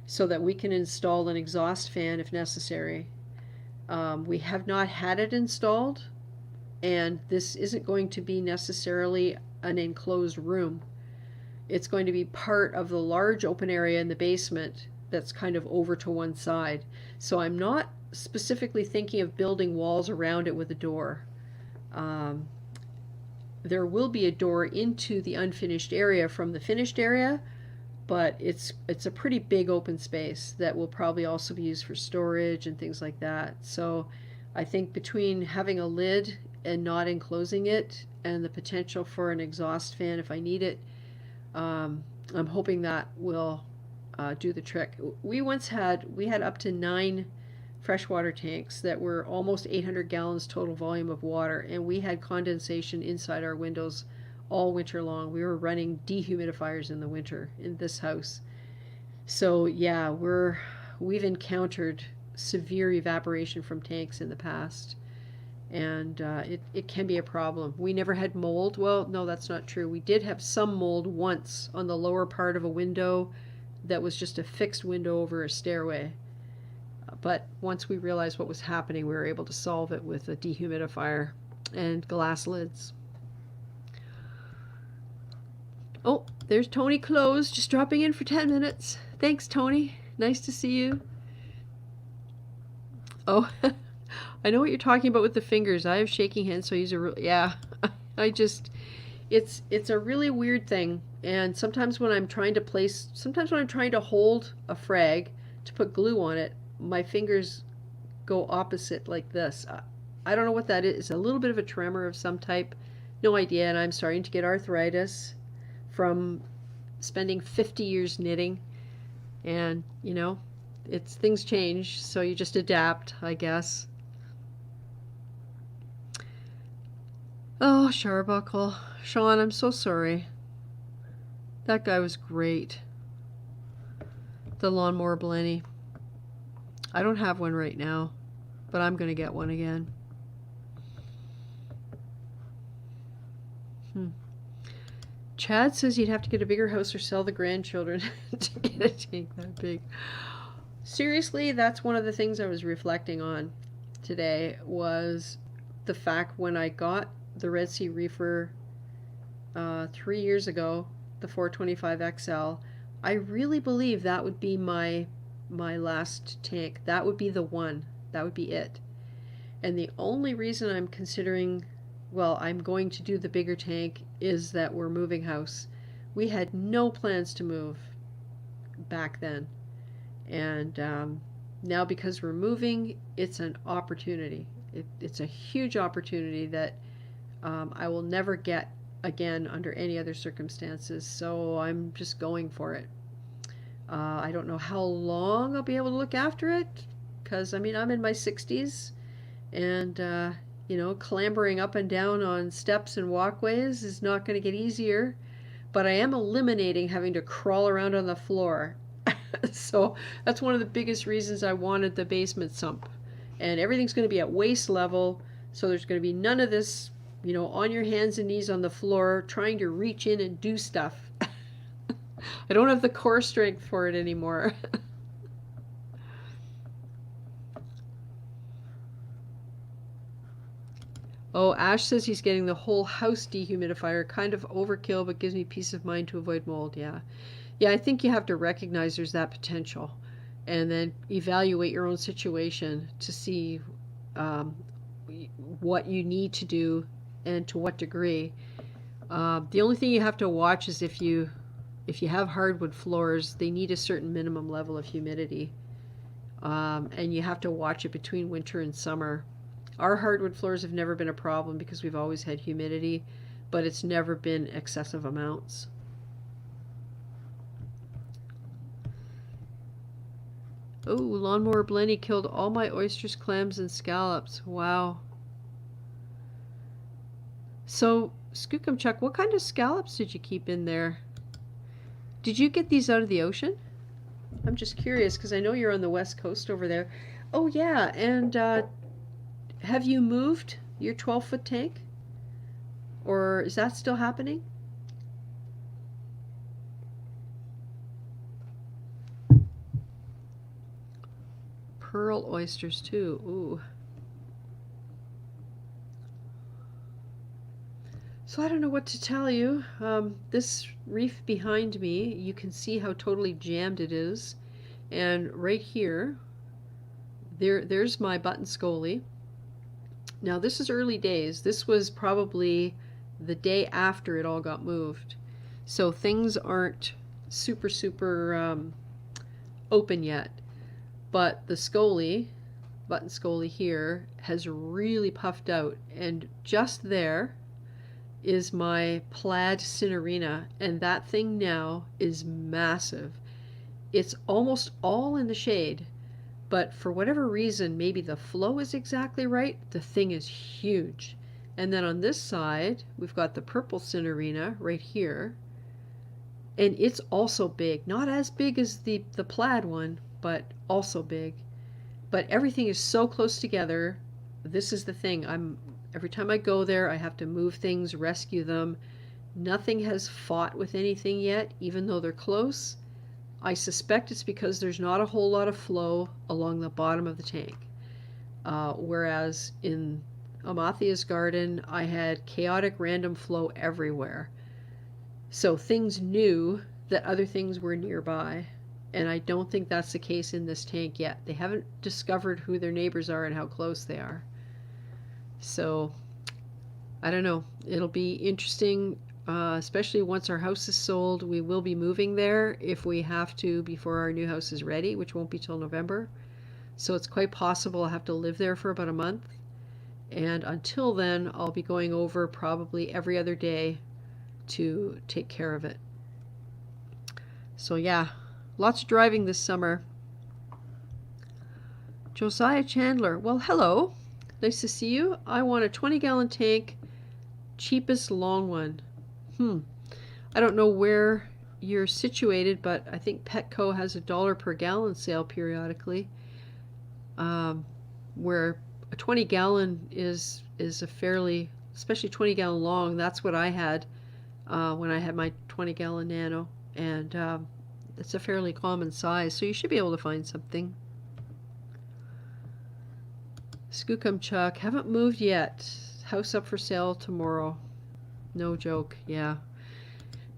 so that we can install an exhaust fan if necessary. We have not had it installed, and this isn't going to be necessarily an enclosed room. It's going to be part of the large open area in the basement that's kind of over to one side. So I'm not specifically thinking of building walls around it with a door. There will be a door into the unfinished area from the finished area, but it's a pretty big open space that will probably also be used for storage and things like that. So I think between having a lid and not enclosing it and the potential for an exhaust fan if I need it, I'm hoping that will do the trick. We had up to 9 freshwater tanks that were almost 800 gallons total volume of water, and we had condensation inside our windows all winter long. We were running dehumidifiers in the winter in this house. So yeah, we've encountered severe evaporation from tanks in the past, and it can be a problem. We never had mold. Well, no, that's not true. We did have some mold once on the lower part of a window that was just a fixed window over a stairway. But once we realized what was happening, we were able to solve it with a dehumidifier and glass lids. Oh, there's Tony Close, just dropping in for 10 minutes. Thanks, Tony. Nice to see you. Oh, I know what you're talking about with the fingers. I have shaking hands, so I use yeah. It's a really weird thing. And sometimes when I'm trying to hold a frag to put glue on it, my fingers go opposite like this. I don't know what that is. It's a little bit of a tremor of some type. No idea. And I'm starting to get arthritis from spending 50 years knitting. And, things change, so you just adapt, I guess. Oh, Sharbuckle. Sean, I'm so sorry. That guy was great. The Lawnmower Blenny. I don't have one right now, but I'm going to get one again. Chad says you'd have to get a bigger house or sell the grandchildren to get a tank that big. Seriously, that's one of the things I was reflecting on. today was the fact when I got the Red Sea Reefer 3 years ago, the 425 XL. I really believe that would be my last tank. That would be the one. That would be it. And the only reason I'm considering, well, I'm going to do the bigger tank is that we're moving house. We had no plans to move back then. And now because we're moving, it's an opportunity. It's a huge opportunity that I will never get again under any other circumstances. So I'm just going for it. I don't know how long I'll be able to look after it because I mean, I'm in my 60s and, clambering up and down on steps and walkways is not going to get easier. But I am eliminating having to crawl around on the floor. So that's one of the biggest reasons I wanted the basement sump. And everything's going to be at waist level, so there's going to be none of this, on your hands and knees on the floor trying to reach in and do stuff. I don't have the core strength for it anymore. Oh, Ash says he's getting the whole house dehumidifier. Kind of overkill, but gives me peace of mind to avoid mold. Yeah. Yeah, I think you have to recognize there's that potential and then evaluate your own situation to see what you need to do and to what degree. The only thing you have to watch is if you have hardwood floors, they need a certain minimum level of humidity. And you have to watch it between winter and summer. Our hardwood floors have never been a problem because we've always had humidity, but it's never been excessive amounts. Oh, Lawnmower Blenny killed all my oysters, clams, and scallops. Wow. So, Skookum Chuck, what kind of scallops did you keep in there? Did you get these out of the ocean? I'm just curious because I know you're on the west coast over there. Oh, yeah, and have you moved your 12-foot tank? Or is that still happening? Pearl oysters, too. Ooh. So I don't know what to tell you. This reef behind me, you can see how totally jammed it is. And right here, there's my button scolie. Now this is early days. This was probably the day after it all got moved. So things aren't super open yet. But the scolie, button scolie here, has really puffed out. And just there is my plaid cinerina. And that thing now is massive. It's almost all in the shade. But for whatever reason, maybe the flow is exactly right, the thing is huge. And then on this side, we've got the purple cinerina right here. And it's also big. Not as big as the plaid one, but also big. But everything is so close together. This is the thing. Every time I go there, I have to move things, rescue them. Nothing has fought with anything yet, even though they're close. I suspect it's because there's not a whole lot of flow along the bottom of the tank. Whereas in Amathia's garden, I had chaotic random flow everywhere. So things knew that other things were nearby. And I don't think that's the case in this tank yet. They haven't discovered who their neighbors are and how close they are. So, I don't know. It'll be interesting. Especially once our house is sold, we will be moving there if we have to before our new house is ready, which won't be till November. So it's quite possible I'll have to live there for about a month. And until then, I'll be going over probably every other day to take care of it. So yeah, lots of driving this summer. Josiah Chandler, well, hello. Nice to see you. I want a 20-gallon tank, cheapest long one. I don't know where you're situated, but I think Petco has $1 per gallon sale periodically, where a 20-gallon is a fairly, especially 20-gallon long. That's what I had when I had my 20-gallon Nano, and it's a fairly common size, so you should be able to find something. Skookumchuck, haven't moved yet. House up for sale tomorrow. No joke, yeah.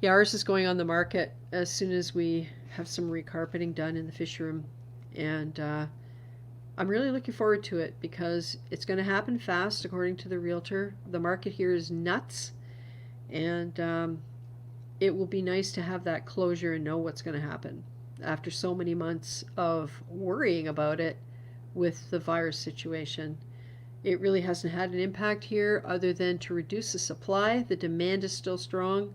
Yeah, ours is going on the market as soon as we have some recarpeting done in the fish room. And I'm really looking forward to it because it's going to happen fast, according to the realtor. The market here is nuts, and it will be nice to have that closure and know what's going to happen after so many months of worrying about it with the virus situation. It really hasn't had an impact here other than to reduce the supply. The demand is still strong.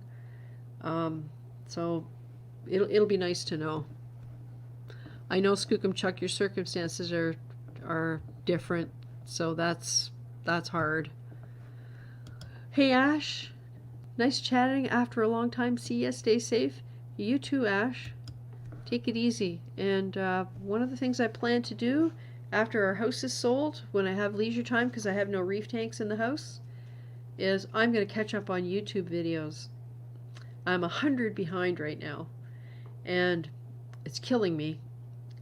So it'll be nice to know. I know, Skookumchuck, your circumstances are different, so that's hard. Hey Ash, nice chatting after a long time. See ya. Stay safe. You too, Ash. Take it easy. And one of the things I plan to do after our house is sold, when I have leisure time, because I have no reef tanks in the house, is I'm going to catch up on YouTube videos. I'm 100 behind right now, and it's killing me.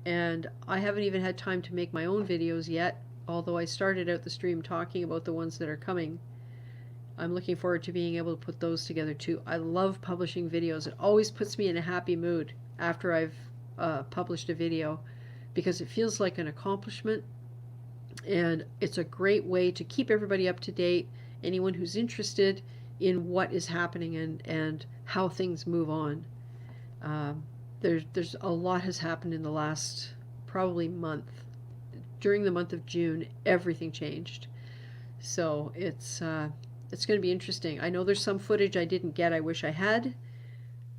And I haven't even had time to make my own videos yet, although I started out the stream talking about the ones that are coming. I'm looking forward to being able to put those together too. I love publishing videos. It always puts me in a happy mood after I've published a video, because it feels like an accomplishment, and it's a great way to keep everybody up to date, anyone who's interested in what is happening and how things move on. There's a lot has happened in the last probably month. During the month of June, everything changed. So it's going to be interesting. I know there's some footage I didn't get, I wish I had,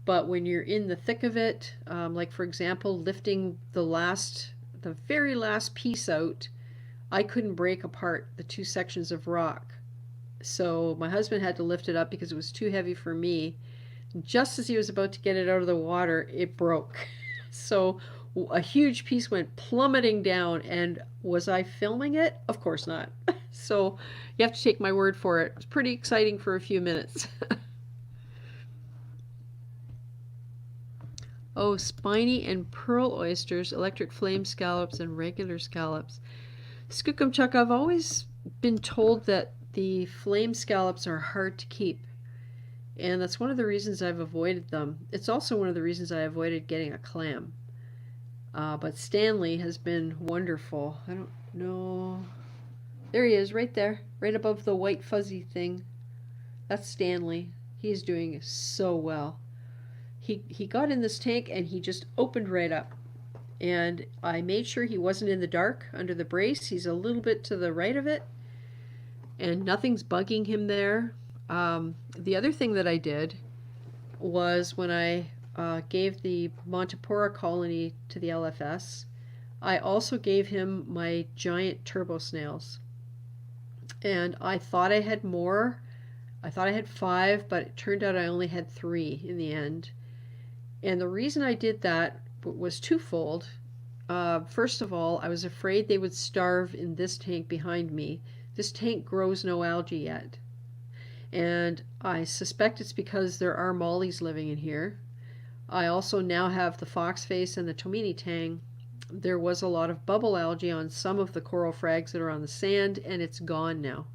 but when you're in the thick of it, like for example, lifting the very last piece out, I couldn't break apart the two sections of rock. So my husband had to lift it up because it was too heavy for me. Just as he was about to get it out of the water, it broke. So a huge piece went plummeting down, and was I filming it? Of course not. So you have to take my word for it. It was pretty exciting for a few minutes. Oh, spiny and pearl oysters, electric flame scallops, and regular scallops. Skookumchuck, I've always been told that the flame scallops are hard to keep, and that's one of the reasons I've avoided them. It's also one of the reasons I avoided getting a clam. But Stanley has been wonderful. I don't know. There he is, right there, right above the white fuzzy thing. That's Stanley. He's doing so well. He got in this tank and he just opened right up. And I made sure he wasn't in the dark under the brace. He's a little bit to the right of it, and nothing's bugging him there. The other thing that I did was when I gave the Montipora colony to the LFS, I also gave him my giant turbo snails. And I thought I had more. I thought I had 5, but it turned out I only had 3 in the end. And the reason I did that was twofold. First of all, I was afraid they would starve in this tank behind me. This tank grows no algae yet. And I suspect it's because there are mollies living in here. I also now have the foxface and the tomini tang. There was a lot of bubble algae on some of the coral frags that are on the sand, and it's gone now.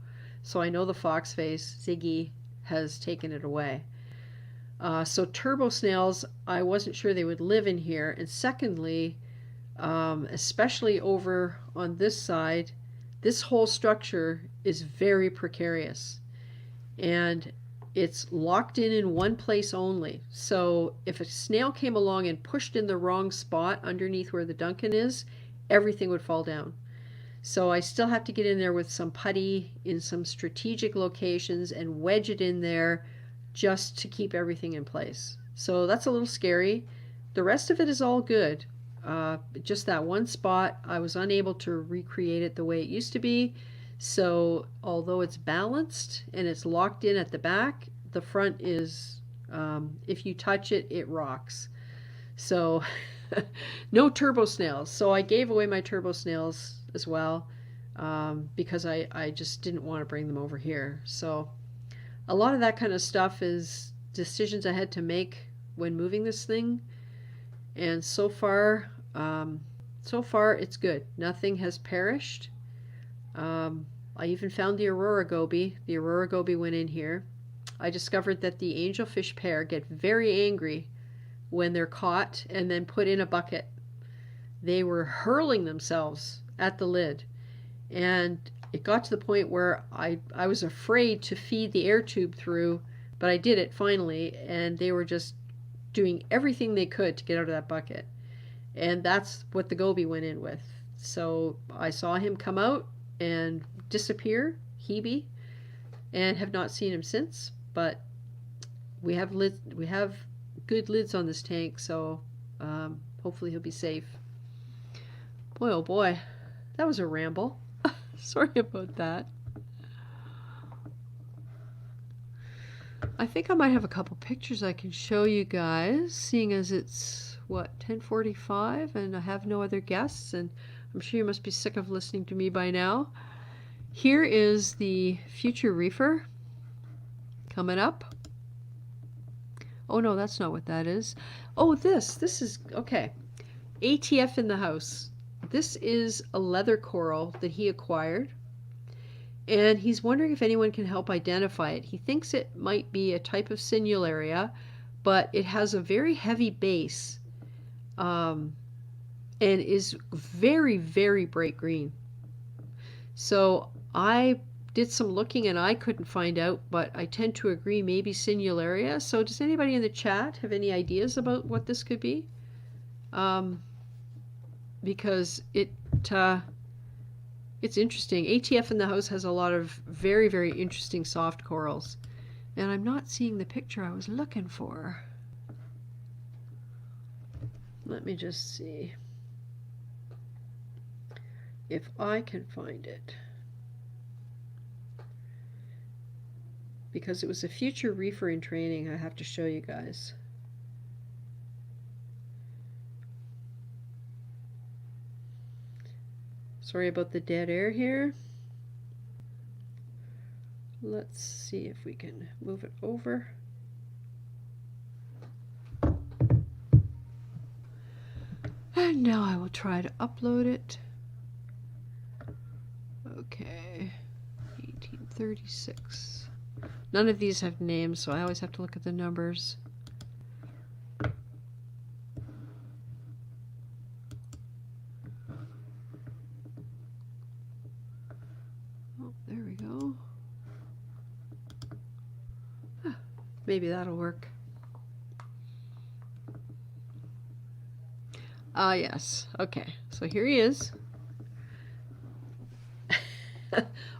So I know the foxface, Ziggy, has taken it away. So turbo snails, I wasn't sure they would live in here. And secondly, especially over on this side, this whole structure is very precarious. And it's locked in one place only. So if a snail came along and pushed in the wrong spot underneath where the Duncan is, everything would fall down. So I still have to get in there with some putty in some strategic locations and wedge it in there just to keep everything in place. So that's a little scary. The rest of it is all good. Just that one spot, I was unable to recreate it the way it used to be. So although it's balanced and it's locked in at the back, the front is, if you touch it, it rocks. So no turbo snails. So I gave away my turbo snails as well, because I just didn't want to bring them over here. So a lot of that kind of stuff is decisions I had to make when moving this thing. And so far it's good. Nothing has perished. I even found the aurora goby. The aurora goby went in here. I discovered that the angelfish pair get very angry when they're caught and then put in a bucket. They were hurling themselves at the lid, and it got to the point where I was afraid to feed the air tube through, but I did it finally, and they were just doing everything they could to get out of that bucket. And that's what the goby went in with. So I saw him come out and disappear, Hebe, and have not seen him since. But we have good lids on this tank, so hopefully he'll be safe. Boy, oh boy, that was a ramble. Sorry about that. I think I might have a couple pictures I can show you guys, seeing as it's, what, 10:45 and I have no other guests, and I'm sure you must be sick of listening to me by now. Here is the future reefer coming up. Oh no, that's not what that is. Oh, this is, okay. ATF in the house. This is a leather coral that he acquired, and he's wondering if anyone can help identify it. He thinks it might be a type of Sinularia, but it has a very heavy base, and is very, very bright green. So I did some looking and I couldn't find out, but I tend to agree maybe Sinularia. So does anybody in the chat have any ideas about what this could be? Because it's interesting. ATF in the house has a lot of very, very interesting soft corals. And I'm not seeing the picture I was looking for. Let me just see if I can find it. Because it was a future reefer in training, I have to show you guys. Sorry about the dead air here. Let's see if we can move it over. And now I will try to upload it. Okay, 1836. None of these have names, so I always have to look at the numbers. Oh, there we go. Maybe that'll work. Ah, yes. Okay, so here he is.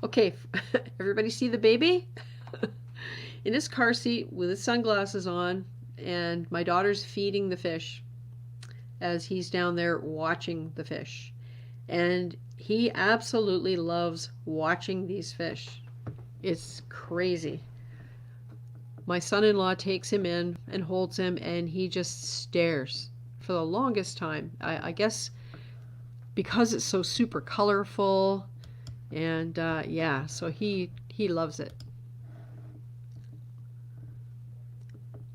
Okay, everybody see the baby? In his car seat with his sunglasses on, and my daughter's feeding the fish as he's down there watching the fish. And he absolutely loves watching these fish. It's crazy. My son-in-law takes him in and holds him, and he just stares for the longest time. I guess because it's so super colorful, and yeah, so he loves it.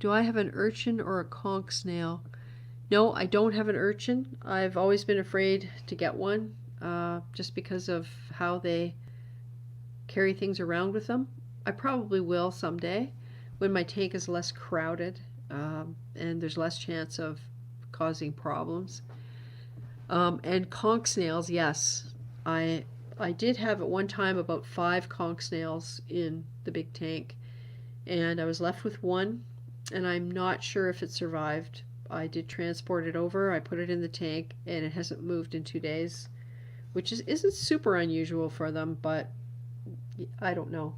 Do I have an urchin or a conch snail? No, I don't have an urchin. I've always been afraid to get one, just because of how they carry things around with them. I probably will someday when my tank is less crowded, and there's less chance of causing problems. And conch snails, yes. I did have at one time about 5 conch snails in the big tank, and I was left with one, and I'm not sure if it survived. I did transport it over, I put it in the tank, and it hasn't moved in 2 days, which isn't super unusual for them, but I don't know.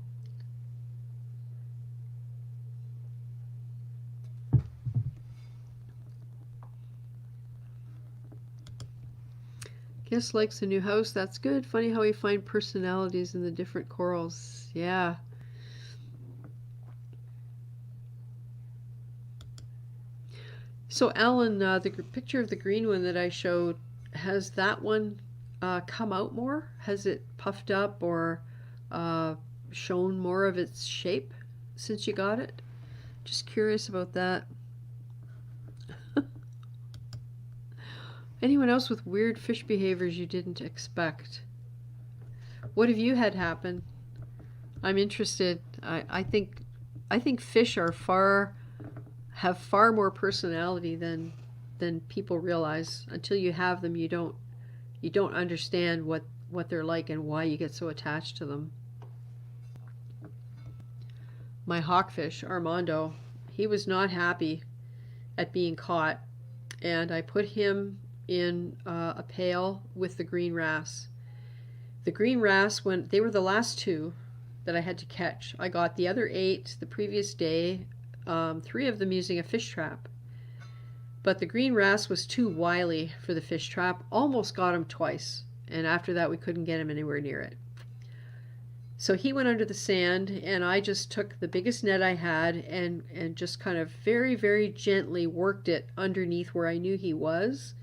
Guess likes the new house. That's good. Funny how we find personalities in the different corals. Yeah. So Alan, the picture of the green one that I showed, has that one come out more? Has it puffed up or shown more of its shape since you got it? Just curious about that. Anyone else with weird fish behaviors you didn't expect? What have you had happen? I'm interested. I think fish have far more personality than people realize. Until you have them, you don't understand what they're like and why you get so attached to them. My hawkfish, Armando, he was not happy at being caught, and I put him in a pail with the green wrasse. The green wrasse, when they were the last two that I had to catch, I got the other 8 the previous day, 3 of them using a fish trap. But the green wrasse was too wily for the fish trap, almost got him twice, and after that we couldn't get him anywhere near it. So he went under the sand, and I just took the biggest net I had and just kind of very, very gently worked it underneath where I knew he was.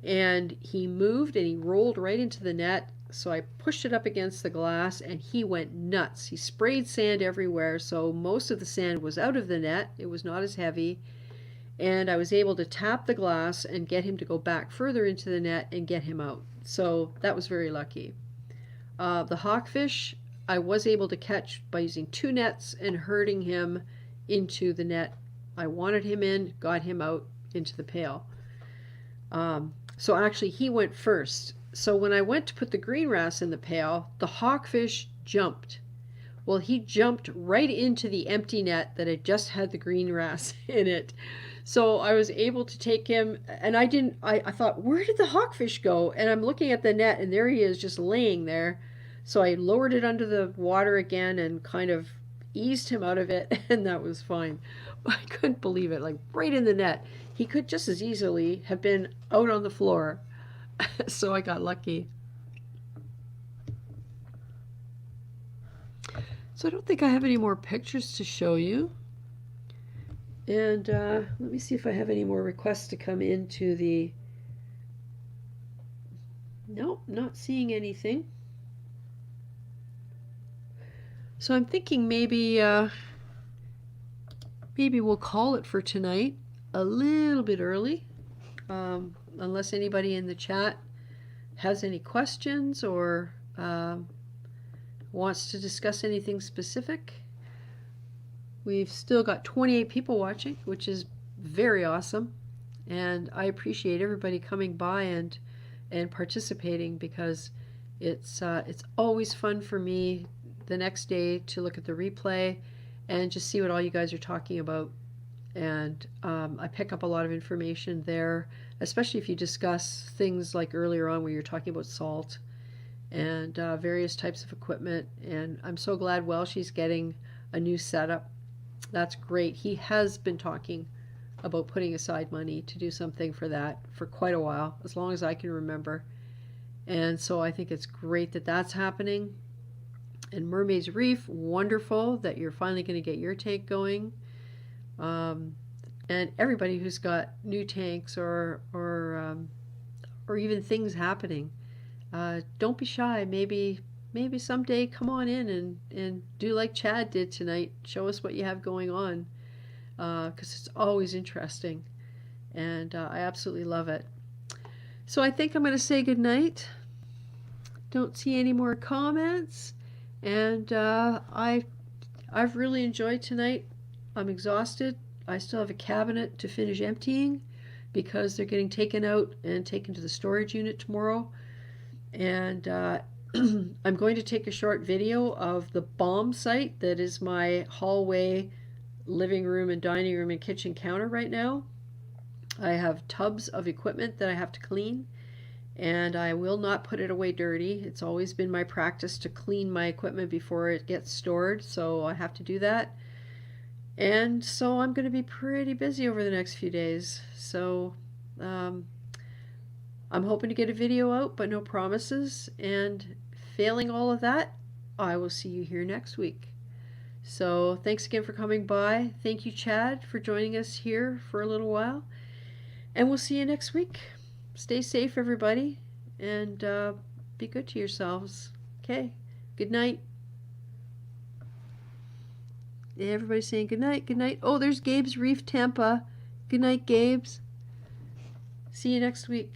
And he moved and he rolled right into the net. So I pushed it up against the glass, and he went nuts. He sprayed sand everywhere, so most of the sand was out of the net. It was not as heavy. And I was able to tap the glass and get him to go back further into the net and get him out. So that was very lucky. The hawkfish, I was able to catch by using 2 nets and herding him into the net I wanted him in, got him out into the pail. So actually he went first. So when I went to put the green wrasse in the pail, the hawkfish jumped. Well, he jumped right into the empty net that had just had the green wrasse in it. So I was able to take him, and I thought, where did the hawkfish go? And I'm looking at the net, and there he is just laying there. So I lowered it under the water again and kind of eased him out of it, and that was fine. I couldn't believe it, like right in the net. He could just as easily have been out on the floor. So I got lucky. So I don't think I have any more pictures to show you. And let me see if I have any more requests to come into the... Nope, not seeing anything. So I'm thinking maybe we'll call it for tonight a little bit early, unless anybody in the chat has any questions or wants to discuss anything specific. We've still got 28 people watching, which is very awesome, and I appreciate everybody coming by and participating, because it's always fun for me the next day to look at the replay and just see what all you guys are talking about. And I pick up a lot of information there, especially if you discuss things like earlier on where you're talking about salt and various types of equipment. And I'm so glad she's getting a new setup. That's great. He has been talking about putting aside money to do something for that for quite a while, as long as I can remember. And so I think it's great that that's happening. And Mermaid's Reef, wonderful that you're finally going to get your tank going. And everybody who's got new tanks or even things happening, don't be shy. Maybe someday come on in and do like Chad did tonight. Show us what you have going on, because it's always interesting, and I absolutely love it. So I think I'm going to say good night. Don't see any more comments. And I've really enjoyed tonight. I'm exhausted. I still have a cabinet to finish emptying because they're getting taken out and taken to the storage unit tomorrow. And I'm going to take a short video of the bomb site that is my hallway, living room, and dining room and kitchen counter right now. I have tubs of equipment that I have to clean, and I will not put it away dirty. It's always been my practice to clean my equipment before it gets stored, so I have to do that. And so I'm going to be pretty busy over the next few days. So I'm hoping to get a video out, but no promises. And failing all of that, I will see you here next week. So thanks again for coming by. Thank you, Chad, for joining us here for a little while. And we'll see you next week. Stay safe, everybody, and be good to yourselves. Okay, good night. Yeah, everybody's saying good night, good night. Oh, there's Gabe's Reef Tampa. Good night, Gabe's. See you next week.